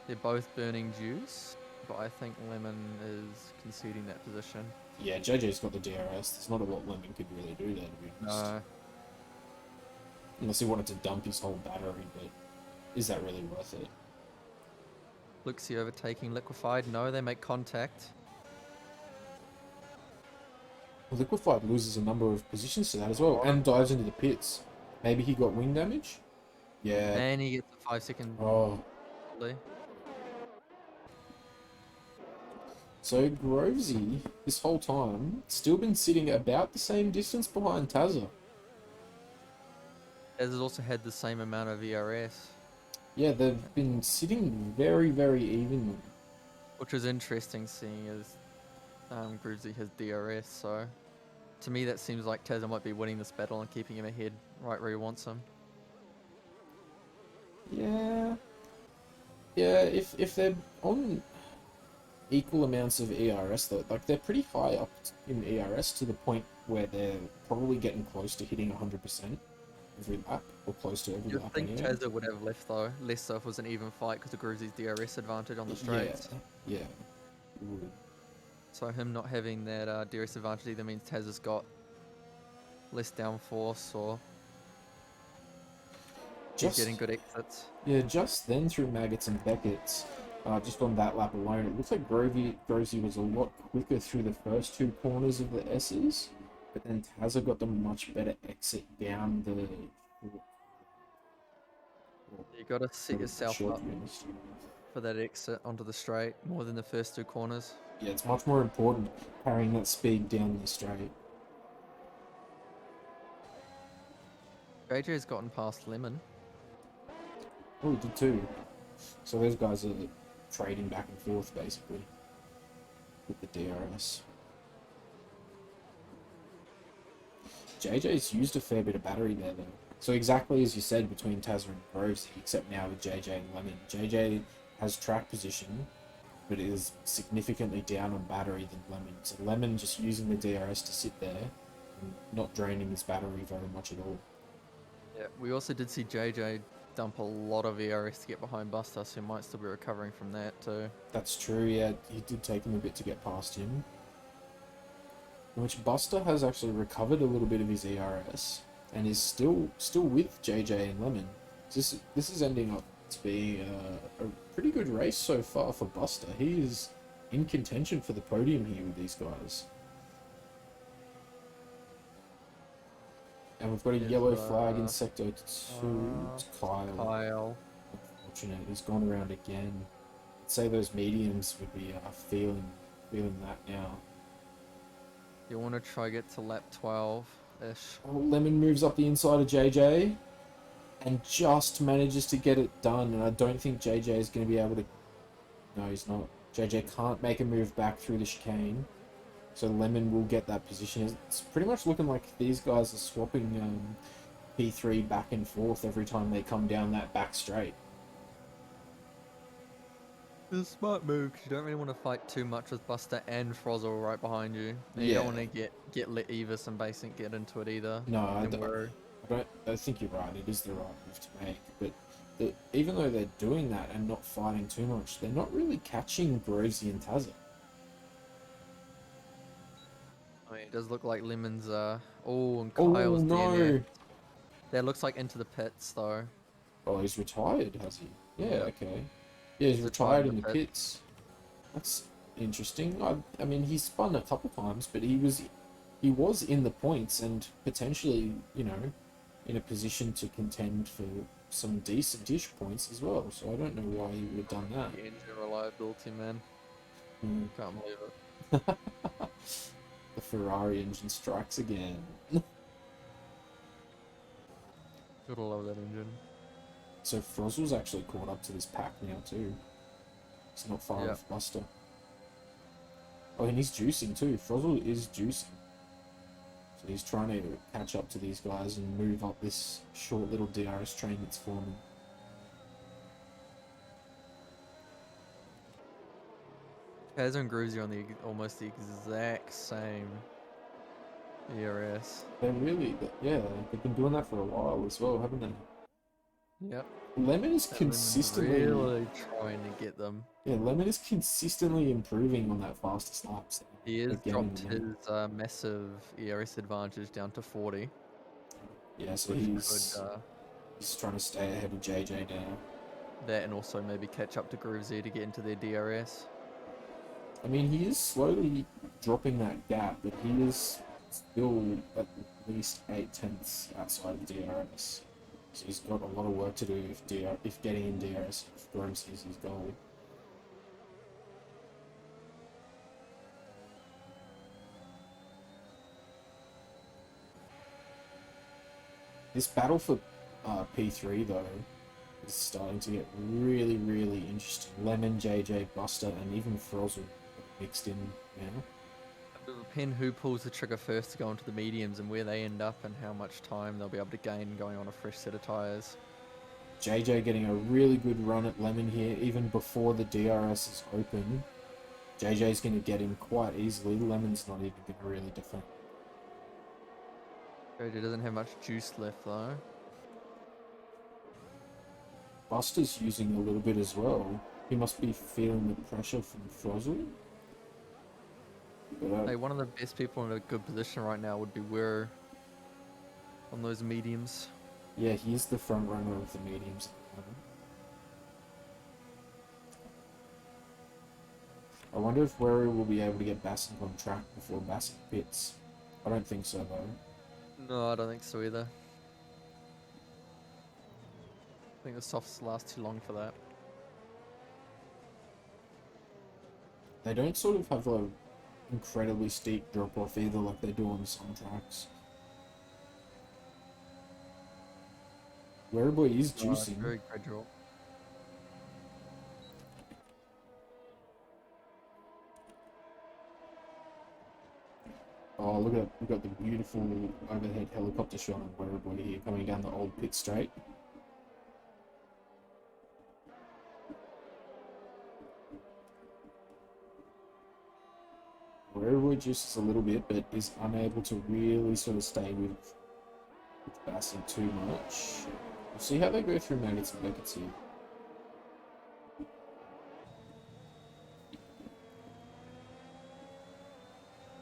They're both burning juice, but I think Lemon is conceding that position. Yeah, JJ's got the DRS. There's not a lot Lemon could really do there, to be honest. No. Unless he wanted to dump his whole battery, but is that really worth it? Luxie overtaking Liquefied. No, they make contact. Liquefied loses a number of positions to that as well, and dives into the pits. Maybe he got wing damage? Yeah. And he gets a 5-second Oh. delay. So Grovesy, this whole time, still been sitting about the same distance behind Tazza. As has also had the same amount of ERS, Yeah, they've been sitting very, very evenly. which is interesting seeing as Groovesy has DRS, so to me that seems like Tazza might be winning this battle and keeping him ahead right where he wants him. Yeah. Yeah, if they're on equal amounts of ERS though, like they're pretty high up in ERS to the point where they're probably getting close to hitting 100% every lap, or close to every You'd lap think anyway. Tazza would have left though, less so if it was an even fight because of Groovesy's DRS advantage on the straights. Yeah, it would. So him not having that DRS advantage either means Tazza's got less downforce or he's getting good exits. Yeah, just then through Maggots and Beckett's, just on that lap alone, it looks like Grovesy was a lot quicker through the first two corners of the S's, but then Tazza got the much better exit down the... You got to set yourself short up finish. for that exit onto the straight more than the first two corners. Yeah, it's much more important carrying that speed down the straight. JJ's gotten past Lemon. Oh, he did too. So those guys are trading back and forth, basically, with the DRS. JJ's used a fair bit of battery there, though. So exactly as you said between Tazza and Groves, except now with JJ and Lemon. JJ has track position, but is significantly down on battery than Lemon. So Lemon just using the DRS to sit there and not draining his battery very much at all. Yeah, we also did see JJ dump a lot of ERS to get behind Buster, so he might still be recovering from that too. That's true, yeah. He did take him a bit to get past him. In which Buster has actually recovered a little bit of his ERS and is still with JJ and Lemon. This is ending up to be a pretty good race so far for Buster. He is in contention for the podium here with these guys. And we've got a Is, yellow flag in sector 2. It's Kyle. Kyle. Unfortunate. He's gone around again. I'd say those mediums would be feeling that now. You want to try get to lap 12-ish. Oh, Lemon moves up the inside of JJ and just manages to get it done. And I don't think JJ is going to be able to... No, he's not. JJ can't make a move back through the chicane. So Lemon will get that position. It's pretty much looking like these guys are swapping P3 back and forth every time they come down that back straight. It's a smart move because you don't really want to fight too much with Buster and Frozzle right behind you. And you don't want to get let Evis and Basic get into it either. No, I think you're right. It is the right move to make. But even though they're doing that and not fighting too much, they're not really catching Grovesy and Tazza. I mean, it does look like Lemon's, and Kyle's there. That looks like into the pits, though. Oh, he's retired, has he? Yeah, Yeah. okay. Yeah, he's retired in the pits. That's interesting. I mean, he spun a couple times, but he was in the points and potentially, you know, in a position to contend for some decent-ish points as well. So I don't know why he would have done that. The engine reliability, man. Can't believe it. The Ferrari engine strikes again. Gotta love that engine. So Frozzle's actually caught up to this pack now too. It's not far off Buster. Oh, and he's juicing too. Frozzle is juicing. So he's trying to catch up to these guys and move up this short little DRS train that's forming. Kaz and Groovesy on almost the exact same ERS. They're really, they've been doing that for a while as well, haven't they? Yep. Lemon is consistently really trying to get them. Yeah, Lemon is consistently improving on that fastest laps. He has dropped his massive ERS advantage down to 40. Yeah, so he's trying to stay ahead of JJ now. That and also maybe catch up to Groovesy to get into their DRS. I mean, he is slowly dropping that gap, but he is still at least 8/10 outside of DRS. So he's got a lot of work to do if getting in DRS for him is his goal. This battle for P3 though is starting to get really, really interesting. Lemon, JJ, Buster, and even Frozzle mixed in now. It will depend who pulls the trigger first to go into the mediums and where they end up and how much time they'll be able to gain going on a fresh set of tyres. JJ getting a really good run at Lemon here, even before the DRS is open. JJ's going to get him quite easily. Lemon's not even going to really defend. JJ doesn't have much juice left though. Buster's using a little bit as well. He must be feeling the pressure from Frozzle. But, Hey, one of the best people in a good position right now would be Weir on those mediums. yeah, he's the front runner of the mediums. I wonder if Weir will be able to get Bassett on track before Bassett pits. I don't think so though. No, I don't think so either. I think the softs last too long for that. They don't sort of have a incredibly steep drop off either, like they do on some tracks. Wearboy is juicing. Very gradual. Oh, look at we've got the beautiful overhead helicopter shot on Wearboy here coming down the old pit straight. Wearboy juices a little bit, but is unable to really sort of stay with Bassett too much. We'll see how they go through Maggots and Beckett's here.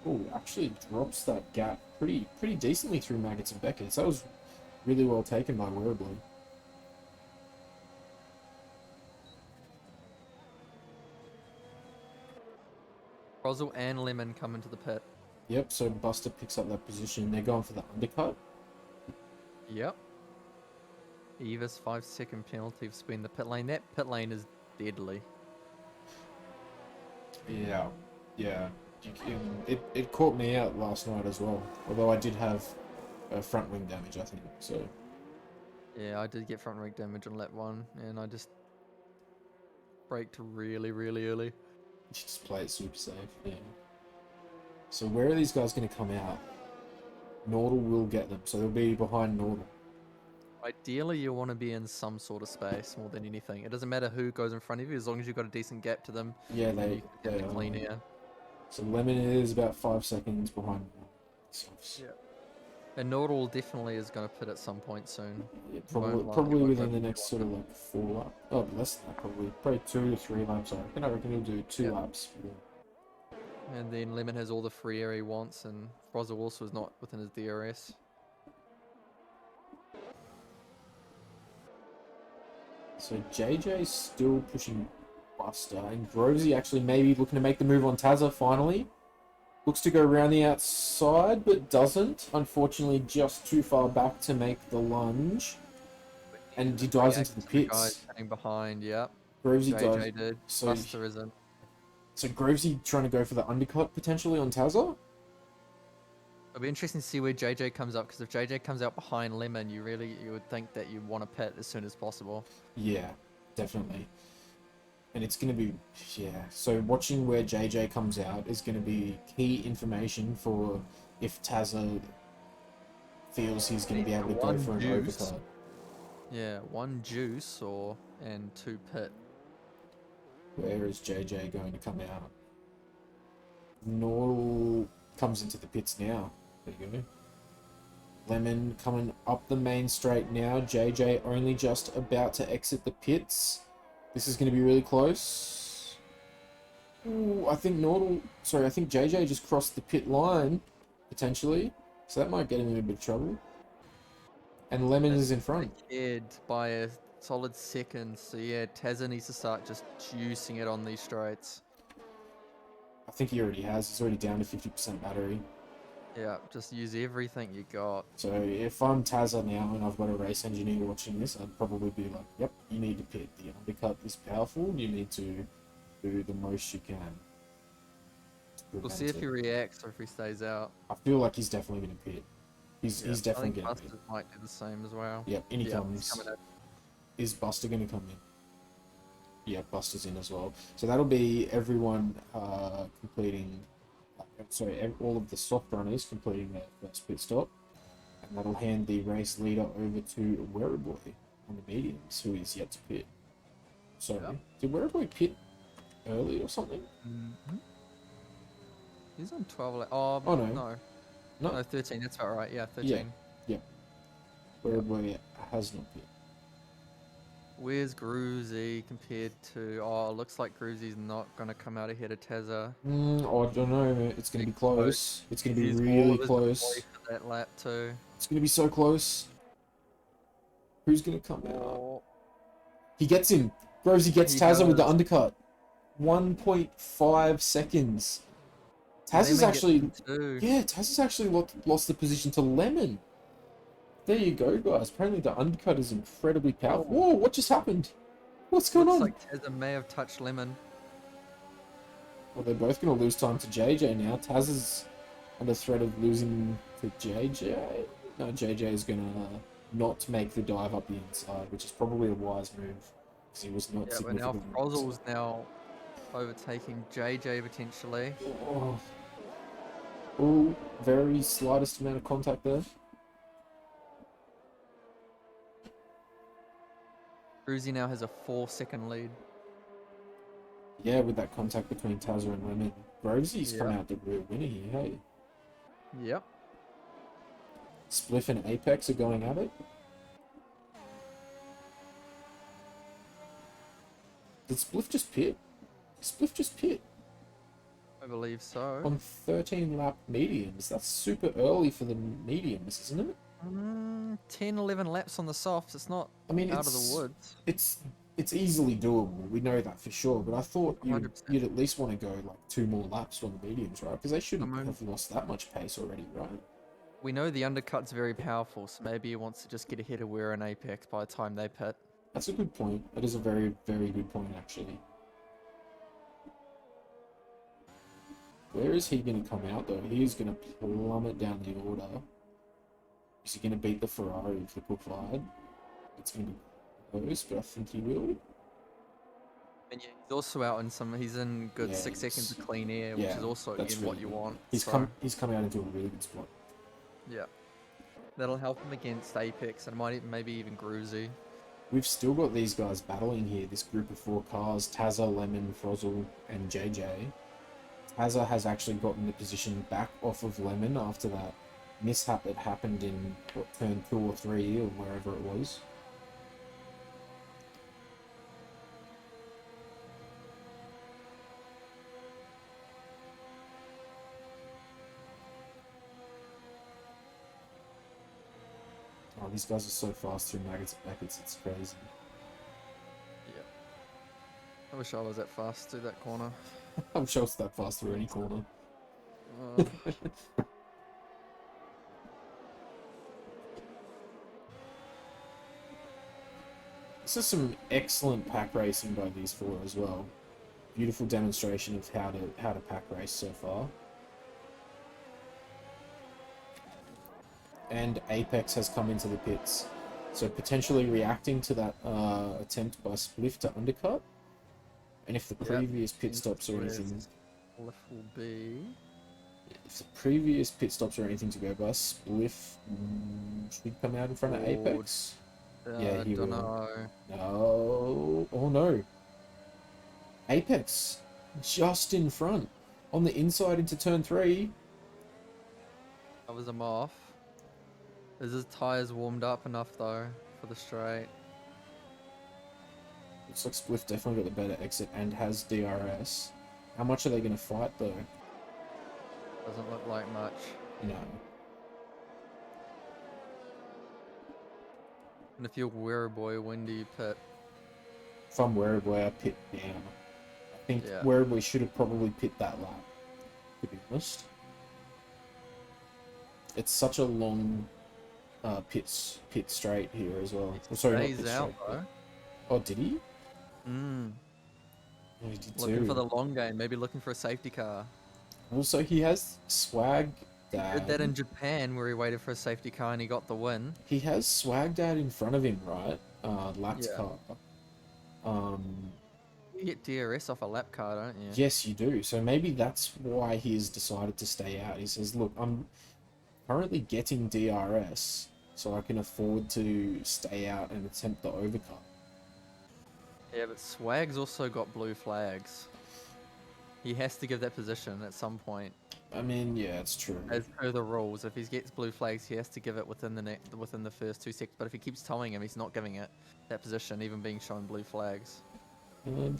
Oh, actually drops that gap pretty decently through Maggots and Beckett's. That was really well taken by Wearboy. Frozzle and Lemon come into the pit. Yep, so Buster picks up that position. They're going for the undercut. Yep. Eva's 5-second penalty for speeding the pit lane. That pit lane is deadly. Yeah, yeah. It caught me out last night as well. Although I did have front wing damage, I think. So Yeah, I did get front wing damage on lap 1, and I just braked really, really early. you just play it super safe. Yeah. So where are these guys going to come out? Nordal will get them, so they'll be behind Nordal. Ideally, you want to be in some sort of space more than anything. It doesn't matter who goes in front of you, as long as you've got a decent gap to them. Yeah, And they you can they get the clean are. air. So Lemon is about 5 seconds behind. Softs. Yeah. And Nordal definitely is going to pit at some point soon. Yeah, It won't probably go within for the too next long. sort of like 4 laps. Oh, less than that probably. Probably 2 to 3 laps. I reckon he'll do 2 Yeah. laps. And then Lemon has all the free air he wants, and Frozzer also is not within his DRS. So JJ's still pushing Buster, and Grovesy actually maybe looking to make the move on Tazza finally. Looks to go around the outside, but doesn't. Unfortunately, just too far back to make the lunge. And he dives into the The guy pits. sitting behind, yep. Grovesy dives. JJ did. So, Buster isn't. so Grovesy trying to go for the undercut potentially on Tazza? It'll be interesting to see where JJ comes up, because if JJ comes out behind Lemon, you would think that you want to pit as soon as possible. Yeah, definitely. And it's going to be, yeah. So watching where JJ comes out is going to be key information for if Tazza feels he's going to be able to go One for an juice. overcut. Yeah, 1 juice and 2 pit. Where is JJ going to come out? Nordal comes into the pits now. There you go. Lemon coming up the main straight now. JJ only just about to exit the pits. This is going to be really close. Ooh, I think JJ just crossed the pit line, potentially. So that might get him in a bit of trouble. And Lemon is in front. Ahead by a solid second. So yeah, Tazza needs to start just juicing it on these straights. I think he already has. He's already down to 50% battery. Yeah, just use everything you got. So if I'm Tazza now and I've got a race engineer watching this, I'd probably be like, yep, you need to pit. The undercut is powerful. You need to do the most you can. We'll see if he reacts or if he stays out. I feel like he's definitely going to pit. He's definitely I think going to pit. Buster might do the same as well. Yep, in he He's comes. coming in. Is Buster going to come in? Yeah, Buster's in as well. So that'll be everyone completing... all of the soft runners completing their first pit stop. And that'll hand the race leader over to Werribboy on the mediums, who is yet to pit. Sorry, did Werribboy pit early or something? Mm-hmm. He's on 12. Oh, no. No, 13. That's about right. Yeah, 13. Yeah. Werribboy has not pit. Where's Gruzy compared to... Oh, looks like Gruzy's not going to come out ahead of Tazza. I don't know. It's going to be close. It's going to be He's all really of his close. boy for that lap too. It's going to be so close. Who's going to come out? Oh, He gets him. Grovesy gets He Tazza with the does. undercut. 1.5 seconds. Taz is Lemon actually... gets him too. Yeah, Taz has actually lost the position to Lemon. There you go, guys. Apparently the undercut is incredibly powerful. Oh. Whoa, what just happened? What's going Looks on? like Tazza may have touched Lemon. Well, they're both going to lose time to JJ now. Taz is under threat of losing to JJ. No, JJ is going to not make the dive up the inside, which is probably a wise move. Because he was not Yeah, but now significantly... Frozzle's now overtaking JJ potentially. Oh, very slightest amount of contact there. Gruzy now has a 4-second lead. Yeah, with that contact between Tazza and Lemon. Grovesy's come out the real winner here, hey? Yep. Spliff and Apex are going at it. Did Spliff just pit? Spliff just pit I believe so. on 13 lap mediums. That's super early for the mediums, isn't it? 10, 11 laps on the softs. It's not I mean, out of the woods. It's easily doable. We know that for sure. But I thought 100%. you'd at least want to go like 2 more laps on the mediums, right? Because they shouldn't I mean- have lost that much pace already, right? We know the undercut's very powerful, so maybe he wants to just get ahead of Weir and Apex by the time they pit. That's a good point. That is a very, very good point, actually. Where is he going to come out, though? He's going to plummet down the order. Is he going to beat the Ferrari with the qualified? It's going to be close, but I think he will. And yeah, he's also out in some. He's in good Yeah, 6 seconds of clean air, yeah, which is also that's again what really you good. want. He's so, come out into a really good spot. Yeah, that'll help him against Apex and might maybe even Gruzy. We've still got these guys battling here. This group of 4 cars: Tazza, Lemon, Frozzle, and JJ. Tazza has actually gotten the position back off of Lemon after that mishap that happened in what, turn 2 or 3 or wherever it was. Oh, these guys are so fast through Maggots and Beckets, it's crazy. Yeah. I wish I was that fast through that corner. I'm sure it's that fast through any corner. This is some excellent pack racing by these 4 as well. Beautiful demonstration of how to pack race so far. And Apex has come into the pits, so potentially reacting to that attempt by Spliff to undercut. And if the previous pit stops or anything, Spliff will be. if the previous pit stops or anything to go by, Spliff should come out in front of Apex. Yeah, he will. Know. No. Oh no. Apex just in front on the inside into turn 3. Covers him off. Is his tyres warmed up enough though for the straight? Looks like Spliff definitely got the better exit and has DRS. How much are they going to fight though? Doesn't look like much. No. And if you're Wearaboy, when do you pit? If I'm Werribee, I pit down. I think Yeah. Werribee should have probably pit that lap, to be honest. It's such a long pit straight here as well. Oh, sorry, not Stays pit out straight, though. Oh, did he? Mm. Oh, he did Looking too. for the long game, maybe looking for a safety car. Also, he has swag He dad. did that in Japan where he waited for a safety car and he got the win. He has swag dad in front of him, right? Lapped Yeah. car. You get DRS off a lap car, don't you? Yes, you do. So maybe that's why he has decided to stay out. He says, look, I'm currently getting DRS, so I can afford to stay out and attempt the overcut. Yeah, but Swag's also got blue flags. He has to give that position at some point. I mean, yeah, it's true. As per the rules, if he gets blue flags, he has to give it within the first 2 seconds. But if he keeps towing him, he's not giving it that position, even being shown blue flags.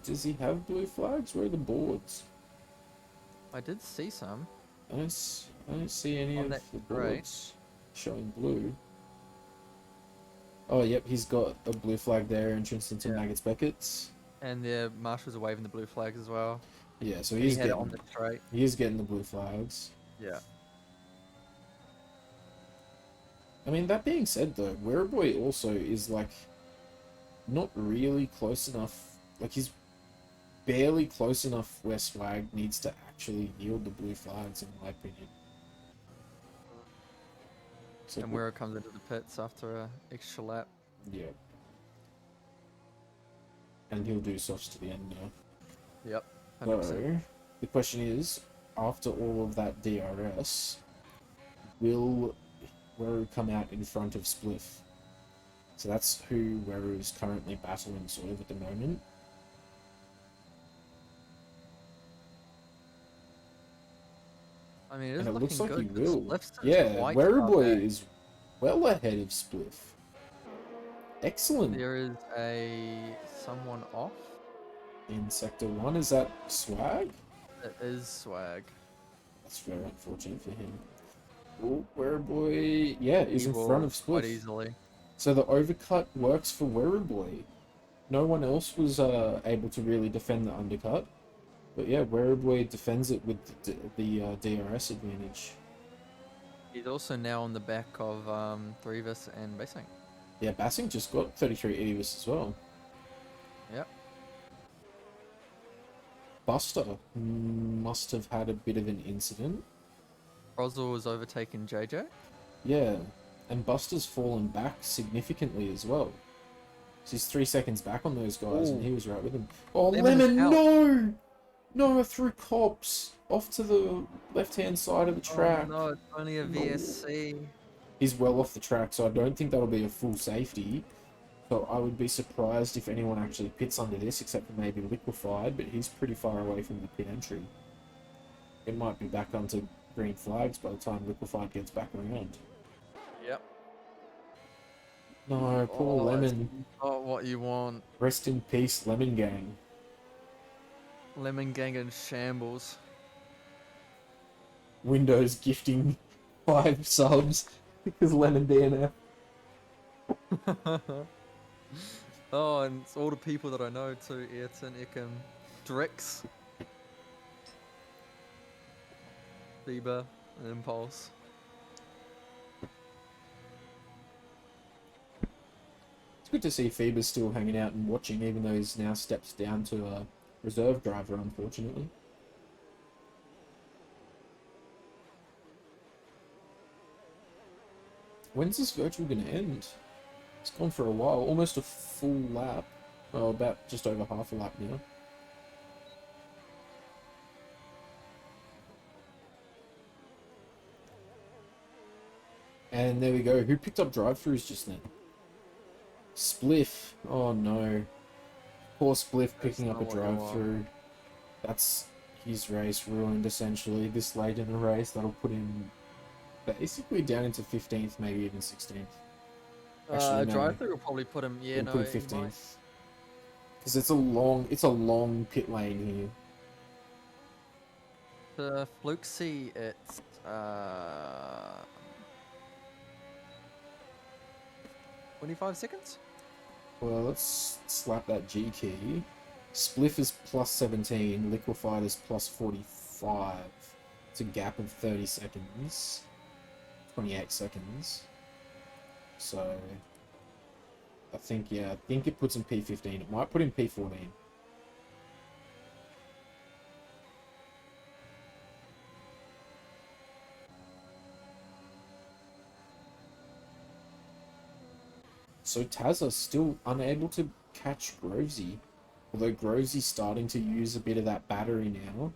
Does he have blue flags? Where are the boards? I did see some. I don't see any On of that the straight. boards showing blue. Oh, yep, he's got a blue flag there, entrance into Yeah. Maggots Beckett's. And the marshals are waving the blue flags as well. Yeah, so He he's had it getting, on the straight. he is getting the blue flags. Yeah. I mean, that being said, though, Werribee also is, like, not really close enough. Like, he's barely close enough where Swag needs to actually yield the blue flags, in my opinion. So, And where it comes into the pits after a extra lap. yeah. And he'll do softs to the end now. Yep. 100%. So, the question is, after all of that DRS, will Weru come out in front of Spliff? So that's who Weru is currently battling sort of at the moment. I mean, it is And it looking looks like good. he 'cause will. Spliff's Yeah, quite far Werribee back. is well ahead of Spliff. Excellent. There is someone off. In Sector 1, is that Swag? It is Swag. That's very unfortunate for him. Oh, Werribee, yeah, is He in will front of quite Spliff. easily. So the overcut works for Werribee. No one else was able to really defend the undercut. But yeah, Werribee defends it with the DRS advantage. He's also now on the back of Threevis and Basing. Yeah, Bassing just got 33 Evis as well. Yep. Buster must have had a bit of an incident. Roswell was overtaking JJ. Yeah, and Buster's fallen back significantly as well. So he's 3 seconds back on those guys, and Ooh. he was right with them. Oh, Lemon is Lemon, out. no! No, I threw cops off to the left-hand side of the track. Oh no, it's only a No. VSC. He's well off the track, so I don't think that'll be a full safety. So I would be surprised if anyone actually pits under this, except for maybe Liquefied, but he's pretty far away from the pit entry. It might be back onto green flags by the time Liquefied gets back around. Yep. No, poor Lemon. Oh, what you want. Rest in peace, Lemon Gang. Lemon Gang in shambles. Windows gifting 5 subs because Lemon DNF. Oh, and it's all the people that I know too. Ayrton, Ikem, Drix, Bieber, and Impulse. It's good to see Phoebe's still hanging out and watching, even though he's now steps down to a reserve driver, unfortunately. When's this virtual going to end? It's gone for a while, almost a full lap. Well, about just over half a lap now. And there we go. Who picked up drive-thrus just then? Spliff. Oh no. Poor Spliff picking up a not what you drive-through. That's his race ruined essentially. This late in the race, that'll put him basically down into 15th, maybe even 16th. Actually, no. Drive-through will probably put him. Yeah, It'll no, put him 15th. Because it's a long pit lane here. The Fluxy, it's 25 seconds. Well, let's slap that G key. Spliff is plus 17, Liquefied is plus 45. It's a gap of 30 seconds. 28 seconds. So, I think it puts him P15. It might put him P14. So Tazza's still unable to catch Grovesy. Although Grovesy's starting to use a bit of that battery now.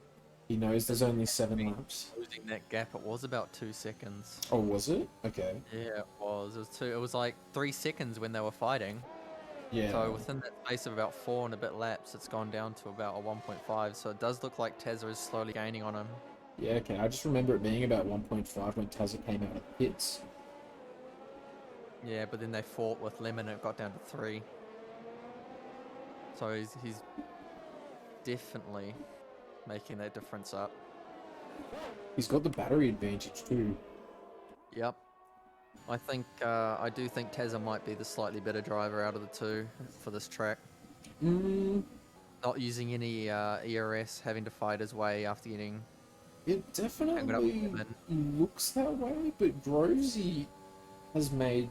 He knows there's only 7 laps. Losing that gap, it was about 2 seconds. Oh, was it? Okay. Yeah, it was. It was 2. It was like 3 seconds when they were fighting. Yeah. So within that space of about 4 and a bit laps, it's gone down to about a 1.5. So it does look like Tezza is slowly gaining on him. Yeah, okay. I just remember it being about 1.5 when Tazza came out of the pits. Yeah, but then they fought with Lemon and it got down to 3. So he's definitely making that difference up. He's got the battery advantage too. Yep. I do think Tezza might be the slightly better driver out of the two for this track. Not using any ERS, having to fight his way after getting... It definitely looks that way, but Grovesy has made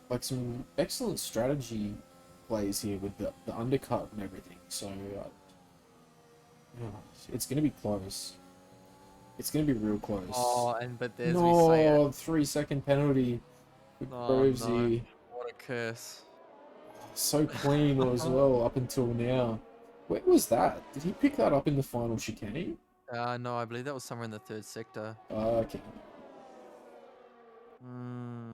like some excellent strategy plays here with the undercut and everything, so it's going to be close. It's going to be real close. Oh, but there's we say it. 3-second penalty with Grovesy. No. What a curse. So clean as well up until now. Where was that? Did he pick that up in the final chicane? No, I believe that was somewhere in the 3rd sector. Okay.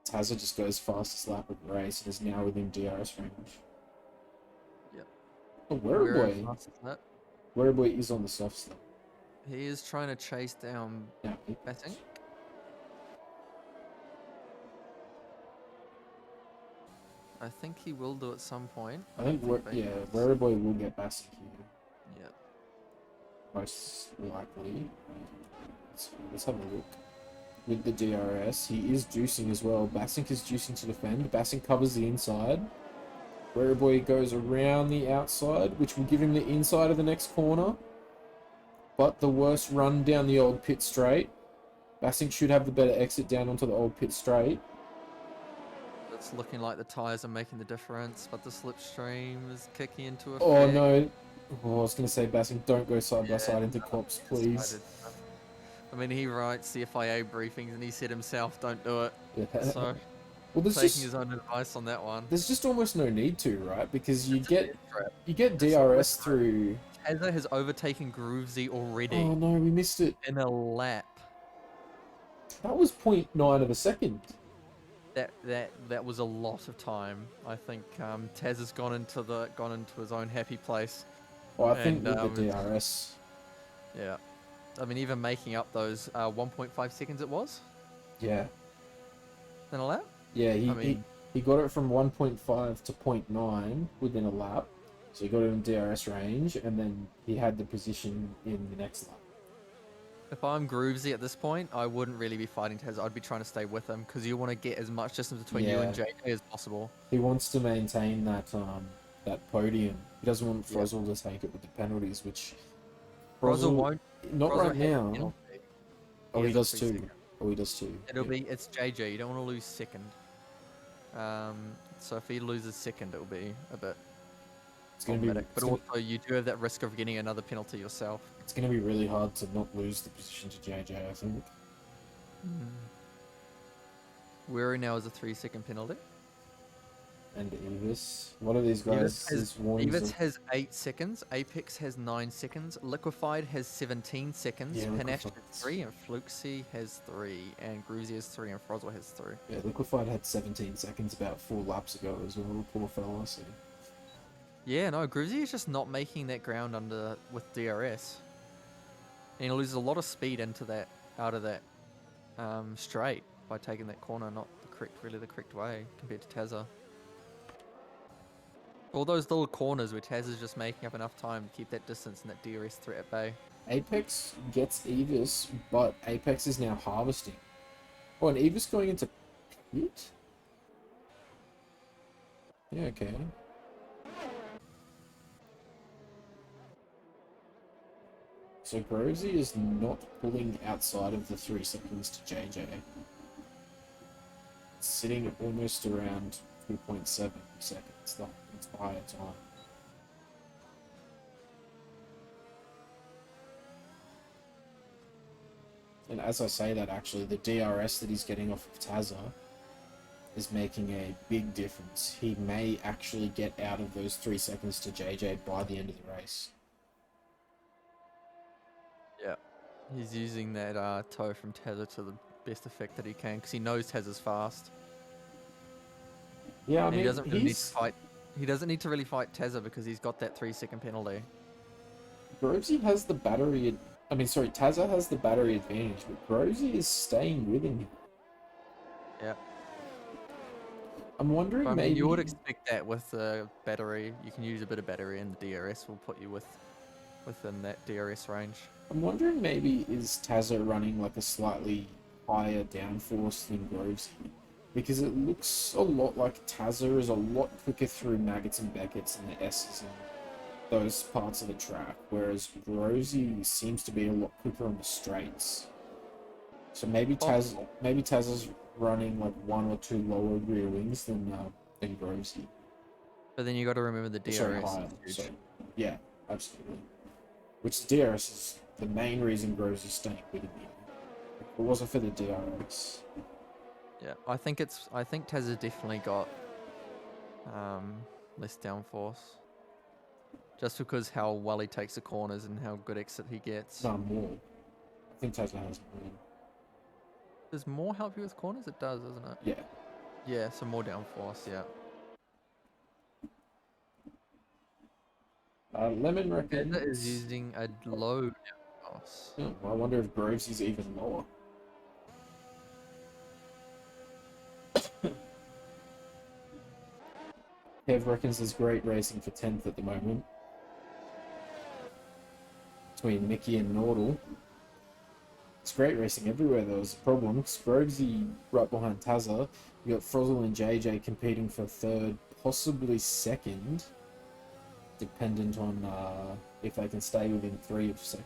Tazza Tazza just goes fastest lap of the race and is now within DRS range. Yep. Oh, Wereboy. Wereboy is on the soft slip. He is trying to chase down Betting. I think he will do at some point. I think Wereboy will get Bassing here. Yeah. Most likely. Let's have a look. With the DRS, he is juicing as well. Bassink is juicing to defend. Bassink covers the inside. Wereboy goes around the outside, which will give him the inside of the next corner. But the worst run down the old pit straight. Bassing should have the better exit down onto the old pit straight. It's looking like the tyres are making the difference, but the slipstream is kicking into effect. Oh no. Oh, I was going to say, Bassing, don't go side by Yeah, side into no, cops, he please. decided, I mean, he writes the FIA briefings and he said himself, don't do it. Yeah. So, Well, taking his own advice on that one. there's just almost no need to, right? Because you It's a get death trap. It's a DRS death trap. through. Taylor has overtaken Groovesy already Oh no, we missed it. in a lap. That was 0.9 of a second. That was a lot of time. I think Taz has gone into his own happy place. Well, I think And, with the DRS. Yeah, I mean, even making up those 1.5 seconds it was Yeah. in a lap. Yeah, I mean, he got it from 1.5 to 0.9 within a lap. So he got it in DRS range, and then he had the position in the next lap. if I'm Groovesy at this point, I wouldn't really be fighting Taz. I'd be trying to stay with him because you want to get as much distance between you and Yeah. JJ as possible. He wants to maintain that podium. He doesn't want Yeah. Frozel to take it with the penalties, which Frozel won't. Not Frozel right has a now. penalty. Oh, he has a does 3 too. second. Oh, he does too. It'll Yeah. be it's JJ. You don't want to lose second. So if he loses second, it'll be a bit It's gonna be. problematic. But also, you do have that risk of getting another penalty yourself. It's gonna be really hard to not lose the position to JJ. I think. Weary now is a 3-second penalty. And Evis. What are these guys? There's warnings Evis of- has 8 seconds, Apex has 9 seconds, Liquefied has 17 seconds, Yeah, Panache Liquefied. has 3, and Fluxy has 3, and Groovesy has 3, and Frozel has 3. Yeah, Liquefied had 17 seconds about 4 laps ago as well. Poor fella. So. Yeah, no, Groovesy is just not making that ground with DRS. And he loses a lot of speed out of that straight by taking that corner not really the correct way compared to Tazza. All those little corners where Taz is just making up enough time to keep that distance and that DRS threat at bay. Apex gets Evis, but Apex is now harvesting. Oh, and Evis going into pit? Yeah, okay. So Grovesy is not pulling outside of the 3 seconds to JJ. It's sitting at almost around 2.7 seconds the entire time. And as I say that, actually, the DRS that he's getting off of Tazza is making a big difference. He may actually get out of those 3 seconds to JJ by the end of the race. Yeah. He's using that toe from Tazza to the best effect that he can because he knows Tazza's fast. Yeah, I And mean, he doesn't really need to fight. He doesn't need to really fight Tazza because he's got that 3-second penalty. Grovesy has the battery. Tazza has the battery advantage, but Grovesy is staying with him. Yeah. I'm wondering I mean, maybe you would expect that with the battery. You can use a bit of battery, and the DRS will put you within that DRS range. I'm wondering maybe is Tazza running like a slightly higher downforce than Grovesy? Because it looks a lot like Tazza is a lot quicker through maggots and beckets and the S's and those parts of the track, whereas Grovesy seems to be a lot quicker on the straights. So maybe Tazza's running like 1 or 2 lower rear wings than Grovesy. But then you got to remember the DRS. Sorry, is higher. huge. So, yeah, absolutely. Which the DRS is the main reason Grovesy's staying with him. If it wasn't for the DRS. Yeah, I think Tazza definitely got less downforce. Just because how well he takes the corners and how good exit he gets. No, more. I think Tazza has more. Does more help you with corners? It does, doesn't it? Yeah. Yeah, so more downforce, yeah. Lemon reckons... Tazza is using a low downforce. Oh, well, I wonder if Grovesy's even lower. Kev reckons there's great racing for 10th at the moment. Between Mickey and Nordal. It's great racing everywhere though, is the problem. Grovesy right behind Tazza. You got Frozel and JJ competing for 3rd, possibly 2nd. Dependent on if they can stay within 3 of 2nd.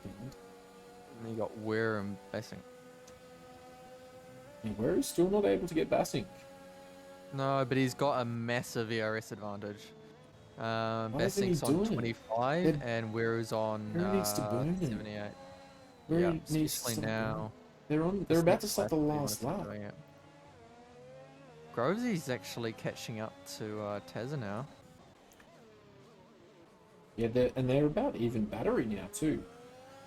And you got Ware and Bassing. And we're still not able to get Bassing. No, but he's got a massive ERS advantage. Why isn't he Bassing's on doing it? 25 and Weru's on Where needs to burn it? 78. Where Yeah, he needs to especially start now. They're This about to next start the lap, he last must be lap. doing it. Grovesy's actually catching up to Tazza now. Yeah, they're about even battery now too,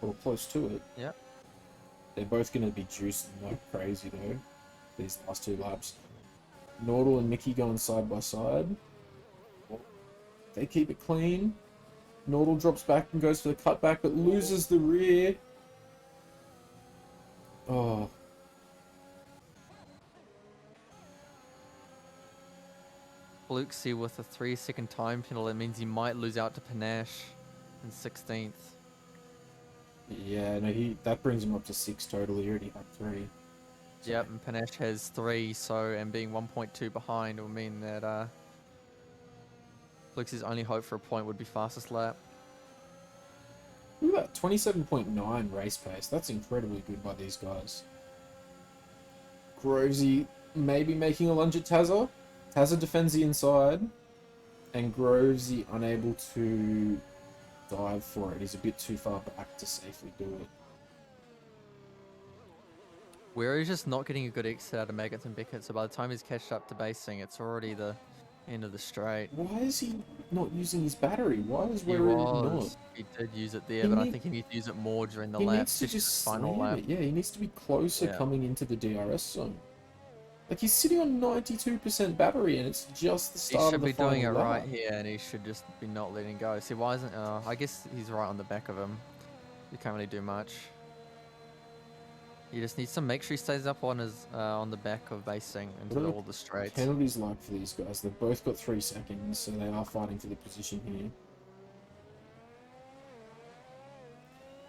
or close to it. Yep. They're both going to be juicing like crazy though. These last two laps. Nordal and Mickey going side by side. They keep it clean. Nordal drops back and goes for the cutback, but loses the rear. Oh. Fluxy with a 3-second time penalty. It means he might lose out to Panache in 16th. Yeah, no, that brings him up to 6 total. He already had 3. So. Yep, and Panache has 3, so, and being 1.2 behind will mean that Fluxy's only hope for a point would be fastest lap. Look at that, 27.9 race pace. That's incredibly good by these guys. Grovesy maybe making a lunge at Tazza. Tazza defends the inside, and Grovesy unable to dive for it. He's a bit too far back to safely do it. Weru's just not getting a good exit out of Maggots and Beckett, so by the time he's catched up to basing, it's already the end of the straight. Why is he not using his battery? Why is He Weru was. not? He did use it there, He but I need- think he needs to use it more during the He lap, needs to especially just the final slam lap. it. Yeah, he needs to be closer Yeah. coming into the DRS zone. Like, he's sitting on 92% battery, and it's just the He start should of the be doing it final right lap. here, and he should just be not letting go. See, why isn't... I guess he's right on the back of him. You can't really do much. You just need to make sure he stays up on his on the back of basing into What are all the straights. penalties like for these guys? They've both got 3 seconds, so they are fighting for the position here.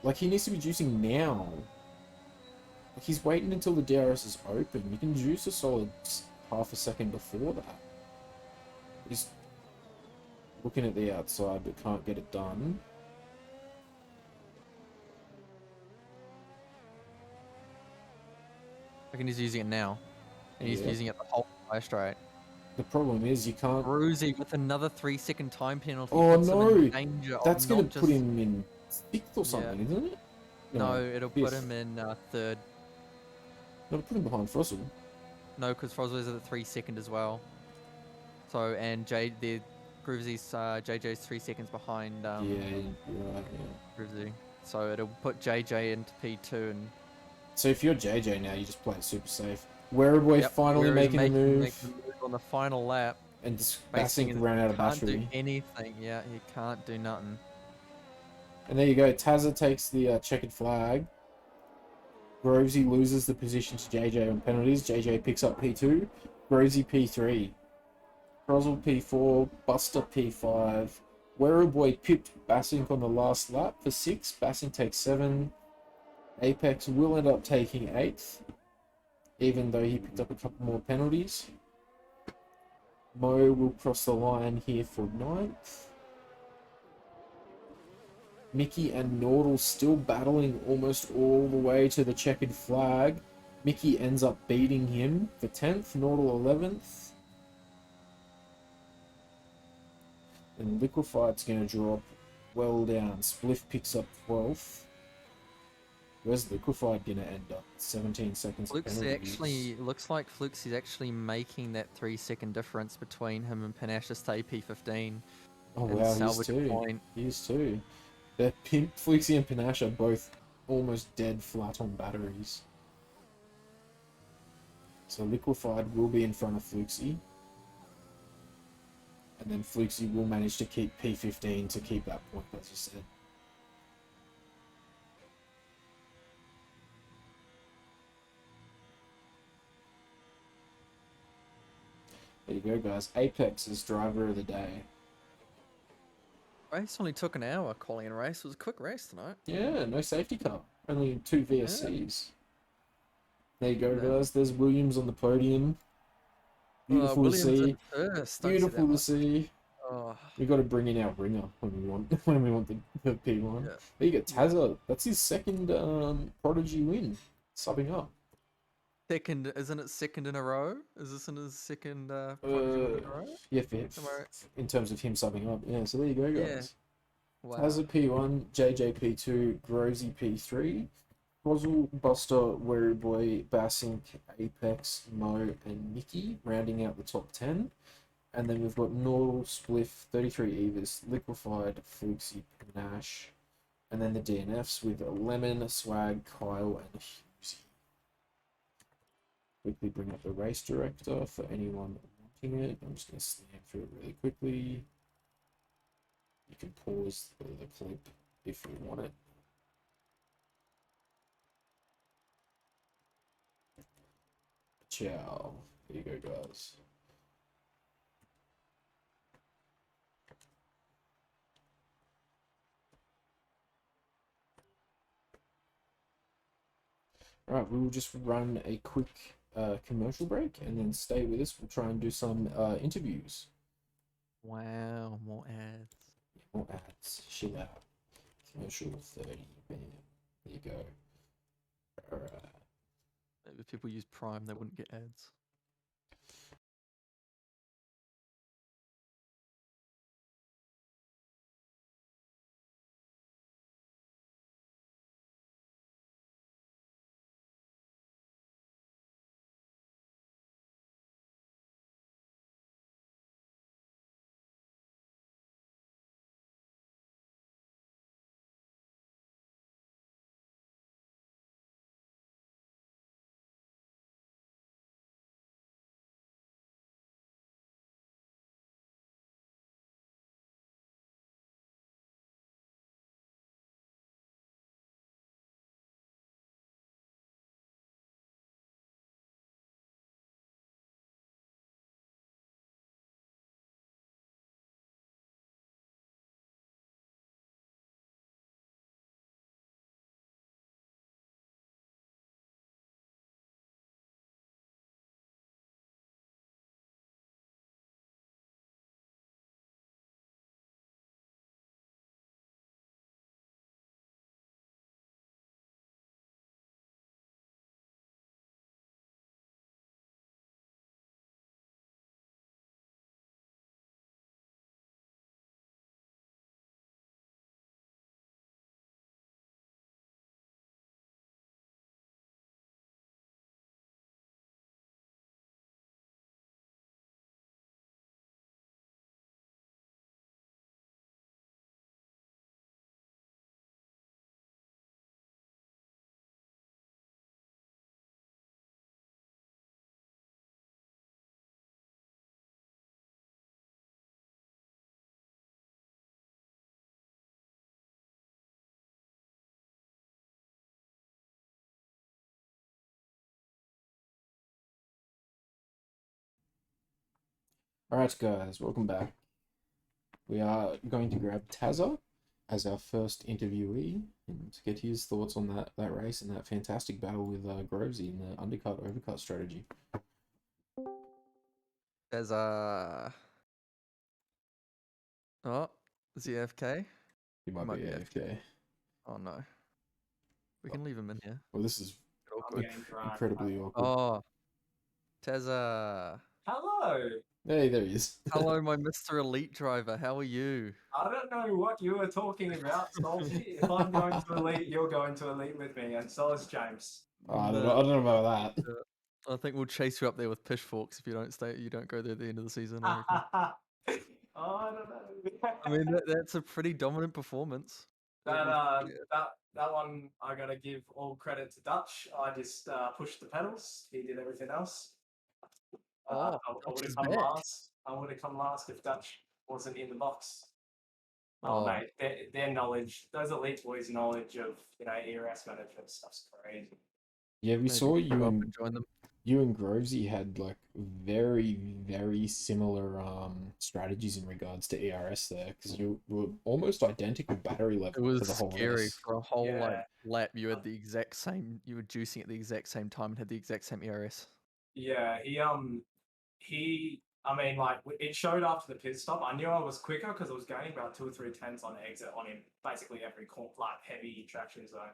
Like, he needs to be juicing now. Like, he's waiting until the DRS is open. You can juice a solid half a second before that. He's looking at the outside but can't get it done. I reckon he's using it now. And he's Yeah. using it the whole entire straight. The problem is you can't... Bruzy with another 3-second time penalty. Oh, puts him no. in danger of That's going not to put just- him in 6th or something, isn't it? No, it'll put fifth. him in 3rd. It'll put him behind Frossel. No, because Froswell's at the 3-second as well. So, and Groovesy's JJ's 3 seconds behind Yeah, you're right, yeah. Groovesy. So it'll put JJ into P2 and So if you're JJ now, you just play it super safe. Weruboy Yep, finally Weru's making the move, making the move on the final lap. and just Basing Bassink and ran out of can't battery. do anything. Yeah, he can't do nothing. And there you go, Tazza takes the checkered flag. Grovesy loses the position to JJ on penalties. JJ picks up P2. Grovesy P3. Croswell P4. Buster P5. Weruboy pipped Bassink on the last lap for 6. Bassink takes 7. Apex will end up taking 8th, even though he picked up a couple more penalties. Mo will cross the line here for 9th. Mickey and Nordal still battling almost all the way to the checkered flag. Mickey ends up beating him for 10th, Nordal 11th. And Liquefied's going to drop well down. Spliff picks up 12th. Where's Liquefied going to end up? 17 seconds. Flukes actually looks like Flukes is actually making that 3-second difference between him and Panache to stay P15. Oh and wow, he's salvage a too. point. He's too. They're Flixie and Panache are both almost dead flat on batteries. So Liquefied will be in front of Fluxy. And then Fluxy will manage to keep P15 to keep that point, as you said. There you go, guys. Apex is driver of the day. Race only took an hour calling a race. It was a quick race tonight. Yeah, no safety car. Only 2 VSCs. There you go, Yeah. guys. There's Williams on the podium. Beautiful to Williams see. in first. don't say that Beautiful to much. see. Oh, We got to bring in our ringer when we want the P1. Yeah. There you go, Tazza. That's his second Prodigy win. Subbing up. Second, isn't it second in a row? Is this in his second Prodigy win in a row? Yeah, Am I right? in terms of him subbing up. Yeah, so there you go, Yeah. guys. Wow. Tazza P1, JJ P2, Grosy P3, Quazzle, Buster, Weary Boy, Bassink, Apex, Mo, and Mickey rounding out the top 10. And then we've got Nordal, Spliff, 33 Evers, Liquefied, Fluxy, Panache. And then the DNFs with Lemon, Swag, Kyle, and Husey. Quickly bring up the race director for anyone wanting it. I'm just going to scan through it really quickly. You can pause the clip if you want it. Ciao. There you go, guys. Alright, we will just run a quick commercial break and then stay with us. We'll try and do some interviews. Wow, more ads. More ads. Chill out. Commercial 30. Bam. There you go. Alright. If people use Prime, they wouldn't get ads. Alright, guys, welcome back. We are going to grab Tazza as our first interviewee and to get his thoughts on that race and that fantastic battle with Grovesy in the undercut overcut strategy. There's a. Oh, is he AFK? He might be AFK. Oh no. We can leave him in here. Well, this is Awkward. incredibly awkward. Oh, Tezza. Hello. Hey, there he is. Hello, my Mr. Elite driver. How are you? I don't know what you were talking about, Salty. If I'm going to Elite, you're going to Elite with me, and so is James. I don't know about that. I think we'll chase you up there with pitchforks if you don't stay. You don't go there at the end of the season. I reckon. Oh, I don't know. I mean, that's a pretty dominant performance. That one, I gotta give all credit to Dutch. I just pushed the pedals. He did everything else. I would Dutch have is come back. last. I would have come last if Dutch wasn't in the box. Oh, mate, their knowledge, those Elite boys' knowledge of ERS management stuff's crazy. Yeah, we Maybe saw go you up and and join them. you and Grovesy had like very similar strategies in regards to ERS there because you were almost identical battery It level was for the whole scary race. for a whole Yeah. lap. You had the exact same. You were juicing at the exact same time and had the exact same ERS. Yeah, I mean, like, it showed after the pit stop. I knew I was quicker because I was gaining about 2 or 3 tenths on exit on him, basically every heavy traction zone.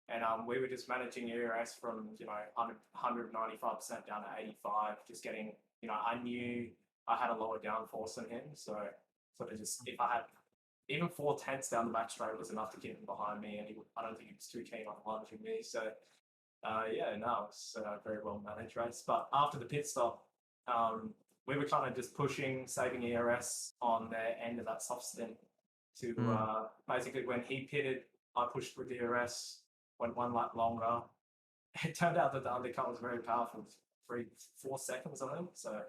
and we were just managing ERS from 195% down to 85, just getting I knew I had a lower downforce than him, so sort of just if I had even 4 tenths down the back straight was enough to keep him behind me, and I don't think he was too keen on lunging me. So yeah, no, it's a very well managed race. But after the pit stop, we were kind of just pushing, saving ERS on their end of that soft stint to basically when he pitted, I pushed with DRS, went 1 lap longer. It turned out that the undercut was very powerful, 4 seconds on him. So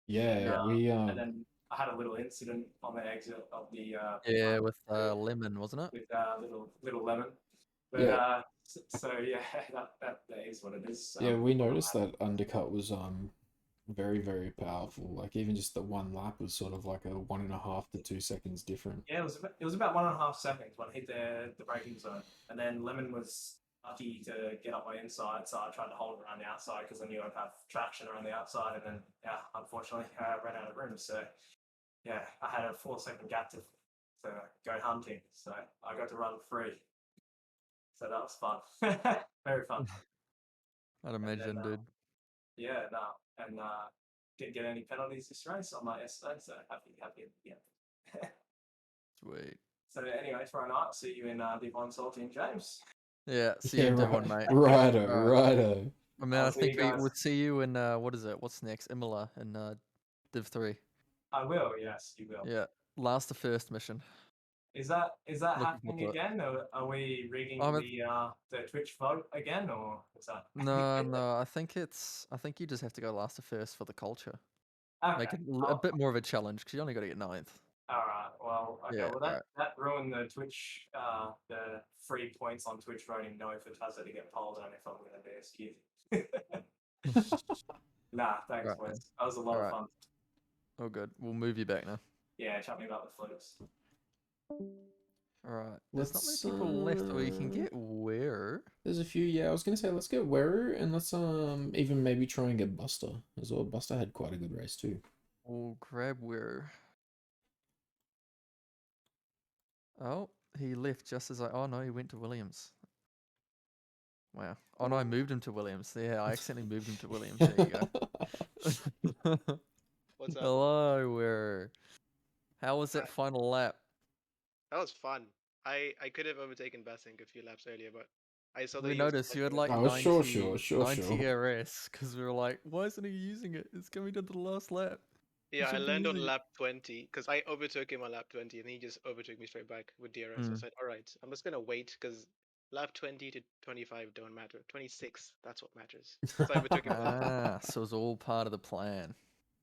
Yeah, we and then I had a little incident on the exit of the Yeah, with Lemon, wasn't it? with little lemon. But Yeah. so yeah, that is what it is. Yeah, we noticed that undercut was very, very powerful. Like even just the 1 lap was sort of like a 1.5 to 2 seconds different. Yeah, it was about 1.5 seconds when I hit the braking zone, and then Lemon was lucky to get up my inside, so I tried to hold around the outside because I knew I'd have traction around the outside, and then yeah, unfortunately I ran out of room. So yeah, I had a 4 second gap to go hunting, so I got to run free. So that was fun, very fun. I'd imagine, dude. Yeah, no, and didn't get any penalties this race on my essay, so happy. Yeah. Sweet. So anyway, tomorrow night, I'll see you in Div 1 Salty and James. Yeah, see you in Div 1, mate. Righto, Alright. righto. I mean, I'll I see think you we guys. will see you in what is it? What's next? Imola in Div 3. I will, yes, you will. Yeah, last to first mission. Is that Looking happening forward to it. again, or are we rigging I'm a- the Twitch vote again, or what's that? No, I think you just have to go last to first for the culture. Make Okay. it a bit more of a challenge because you only got to get 9th. All right. Well, okay. Yeah, Well, that ruined the Twitch, the free points on Twitch voting. No, for Tazza to get polled on if I'm going to be SQ. Nah, thanks, Right, Wes. That was a lot of Alright. fun. Oh, good. We'll move you back now. Yeah, chat me about the flukes. Alright. There's not many Let's, people left where you can get where. There's a few. Yeah, I was gonna say let's get Weru and let's even maybe try and get Buster as well. Buster had quite a good race too. We'll grab where. Oh, he left just as oh no, he went to Williams. Wow. Oh no, I moved him to Williams. Yeah, I accidentally moved him to Williams. There you go. What's up? Hello, where? How was that final lap? That was fun. I could have overtaken Bassink a few laps earlier, but I saw that We he was noticed you had collecting like it. Oh, 90, sure. 90 RS because we were like, why isn't he using it? It's coming to the last lap. He Yeah, I should be learned on using it." lap 20 because I overtook him on lap 20 and he just overtook me straight back with DRS. I said, all right, I'm just gonna wait because lap 20 to 25 don't matter. 26, that's what matters. So I overtook him. So it was all part of the plan.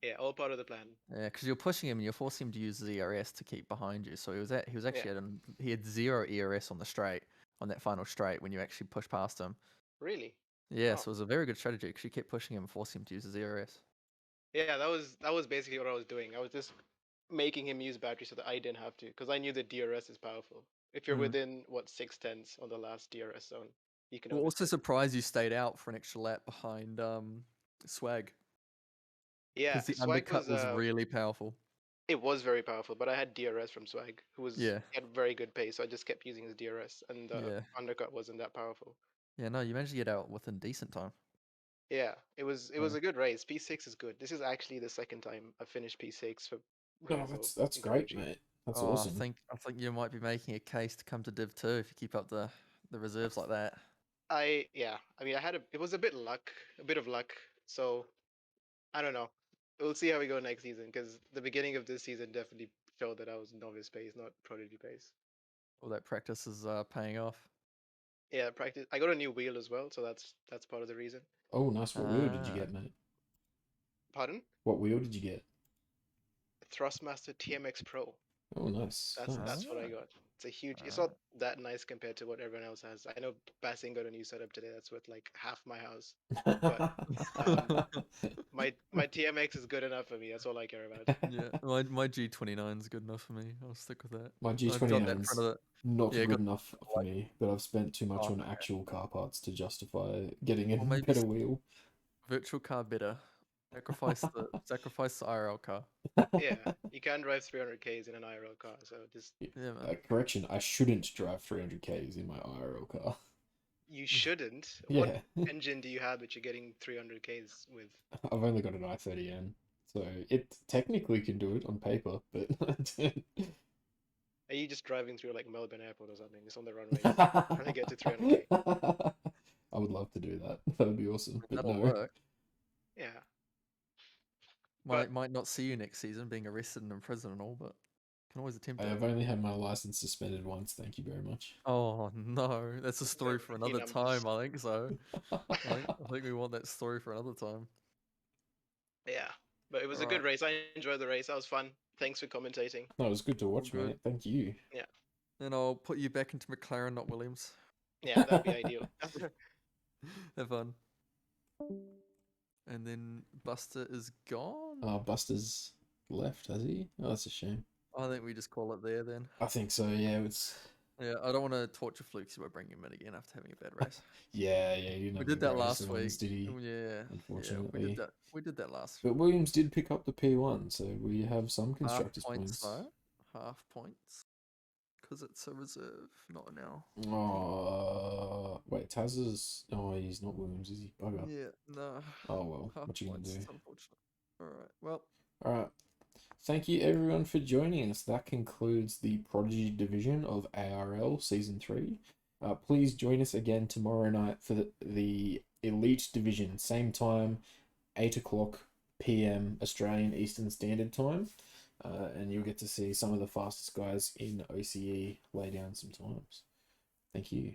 Yeah, all part of the plan. Yeah, because you're pushing him and you're forcing him to use the ERS to keep behind you. So he was actually he had 0 ERS on the straight, on that final straight when you actually push past him. Really? Yeah, Oh. so it was a very good strategy because you kept pushing him and forcing him to use his ERS. Yeah, that was basically what I was doing. I was just making him use battery so that I didn't have to, because I knew the DRS is powerful. If you're within 6 tenths on the last DRS zone, you can. Well, also overtake. surprised you stayed out for an extra lap behind Swag. Yeah, Because the Swag undercut was really powerful. It was very powerful, but I had DRS from Swag, who Yeah. had very good pace, so I just kept using his DRS, and the Yeah. undercut wasn't that powerful. Yeah, no, you managed to get out within decent time. Yeah, it was a good race. P6 is good. This is actually the second time I finished P6 for. No, that's great, Prodigy. mate. That's Oh, awesome. I think you might be making a case to come to Div 2 if you keep up the reserves like that. I mean, it was a bit of luck. So I don't know. We'll see how we go next season, because the beginning of this season definitely showed that I was novice pace, not prodigy pace. All that practice is paying off. Yeah, practice. I got a new wheel as well, so that's part of the reason. Oh, nice. What wheel did you get, mate? Pardon? What wheel did you get? Thrustmaster TMX Pro. Oh, nice. That's what I got. It's a huge. It's not that nice compared to what everyone else has. I know Bassing got a new setup today. That's worth like half my house. But my TMX is good enough for me. That's all I care about. Yeah, my G29 is good enough for me. I'll stick with that. My I've got that in G29's front of it. not Yeah, good enough for me, but I've spent too much Oh, on okay. actual car parts to justify getting a Or maybe better wheel. Virtual car better. Sacrifice the IRL car. Yeah, you can drive 300 k's in an IRL car, so just Yeah, man. Correction, I shouldn't drive 300 k's in my IRL car. You shouldn't. Yeah. What engine do you have that you're getting 300Ks with? I've only got an i30N, so it technically can do it on paper, but Are you just driving through like Melbourne Airport or something? It's on the runway, just trying to get to 300K. I would love to do that. That would be awesome, but That'll no. work. Yeah. Might not see you next season being arrested and in prison and all, but can always attempt I it. have only had my license suspended once. Thank you very much. Oh no, that's a story for Lucky another numbers. time. I think so. I think we want that story for another time. Yeah. But it was a Alright. good race. I enjoyed the race. That was fun. Thanks for commentating. No, it was good to watch, good. mate. Thank you. Then I'll put you back into McLaren, not Williams. Yeah, that'd be ideal. Have fun. And then Buster is gone. Buster's left, has he? Oh, that's a shame. I think we just call it there then. I think so. Yeah, it's Yeah, I don't want to torture Flukes by bringing him in again after having a bad race. yeah. He didn't We have did the that greatest last runs, week. did he? Yeah, Unfortunately. we did that last. But Williams did pick up the P1, so we have some Half constructors points points. though. Half points. Because it's a reserve, not now. Oh, wait, Taz is. Oh, he's not Williams, is he? Bugger. Yeah, no. Oh well, Half what you gonna points, do? it's unfortunate. Alright, well. Alright. Thank you everyone for joining us. That concludes the Prodigy division of ARL Season 3. Please join us again tomorrow night for the Elite division. Same time, 8 o'clock PM Australian Eastern Standard Time. And you'll get to see some of the fastest guys in OCE lay down some times. Thank you.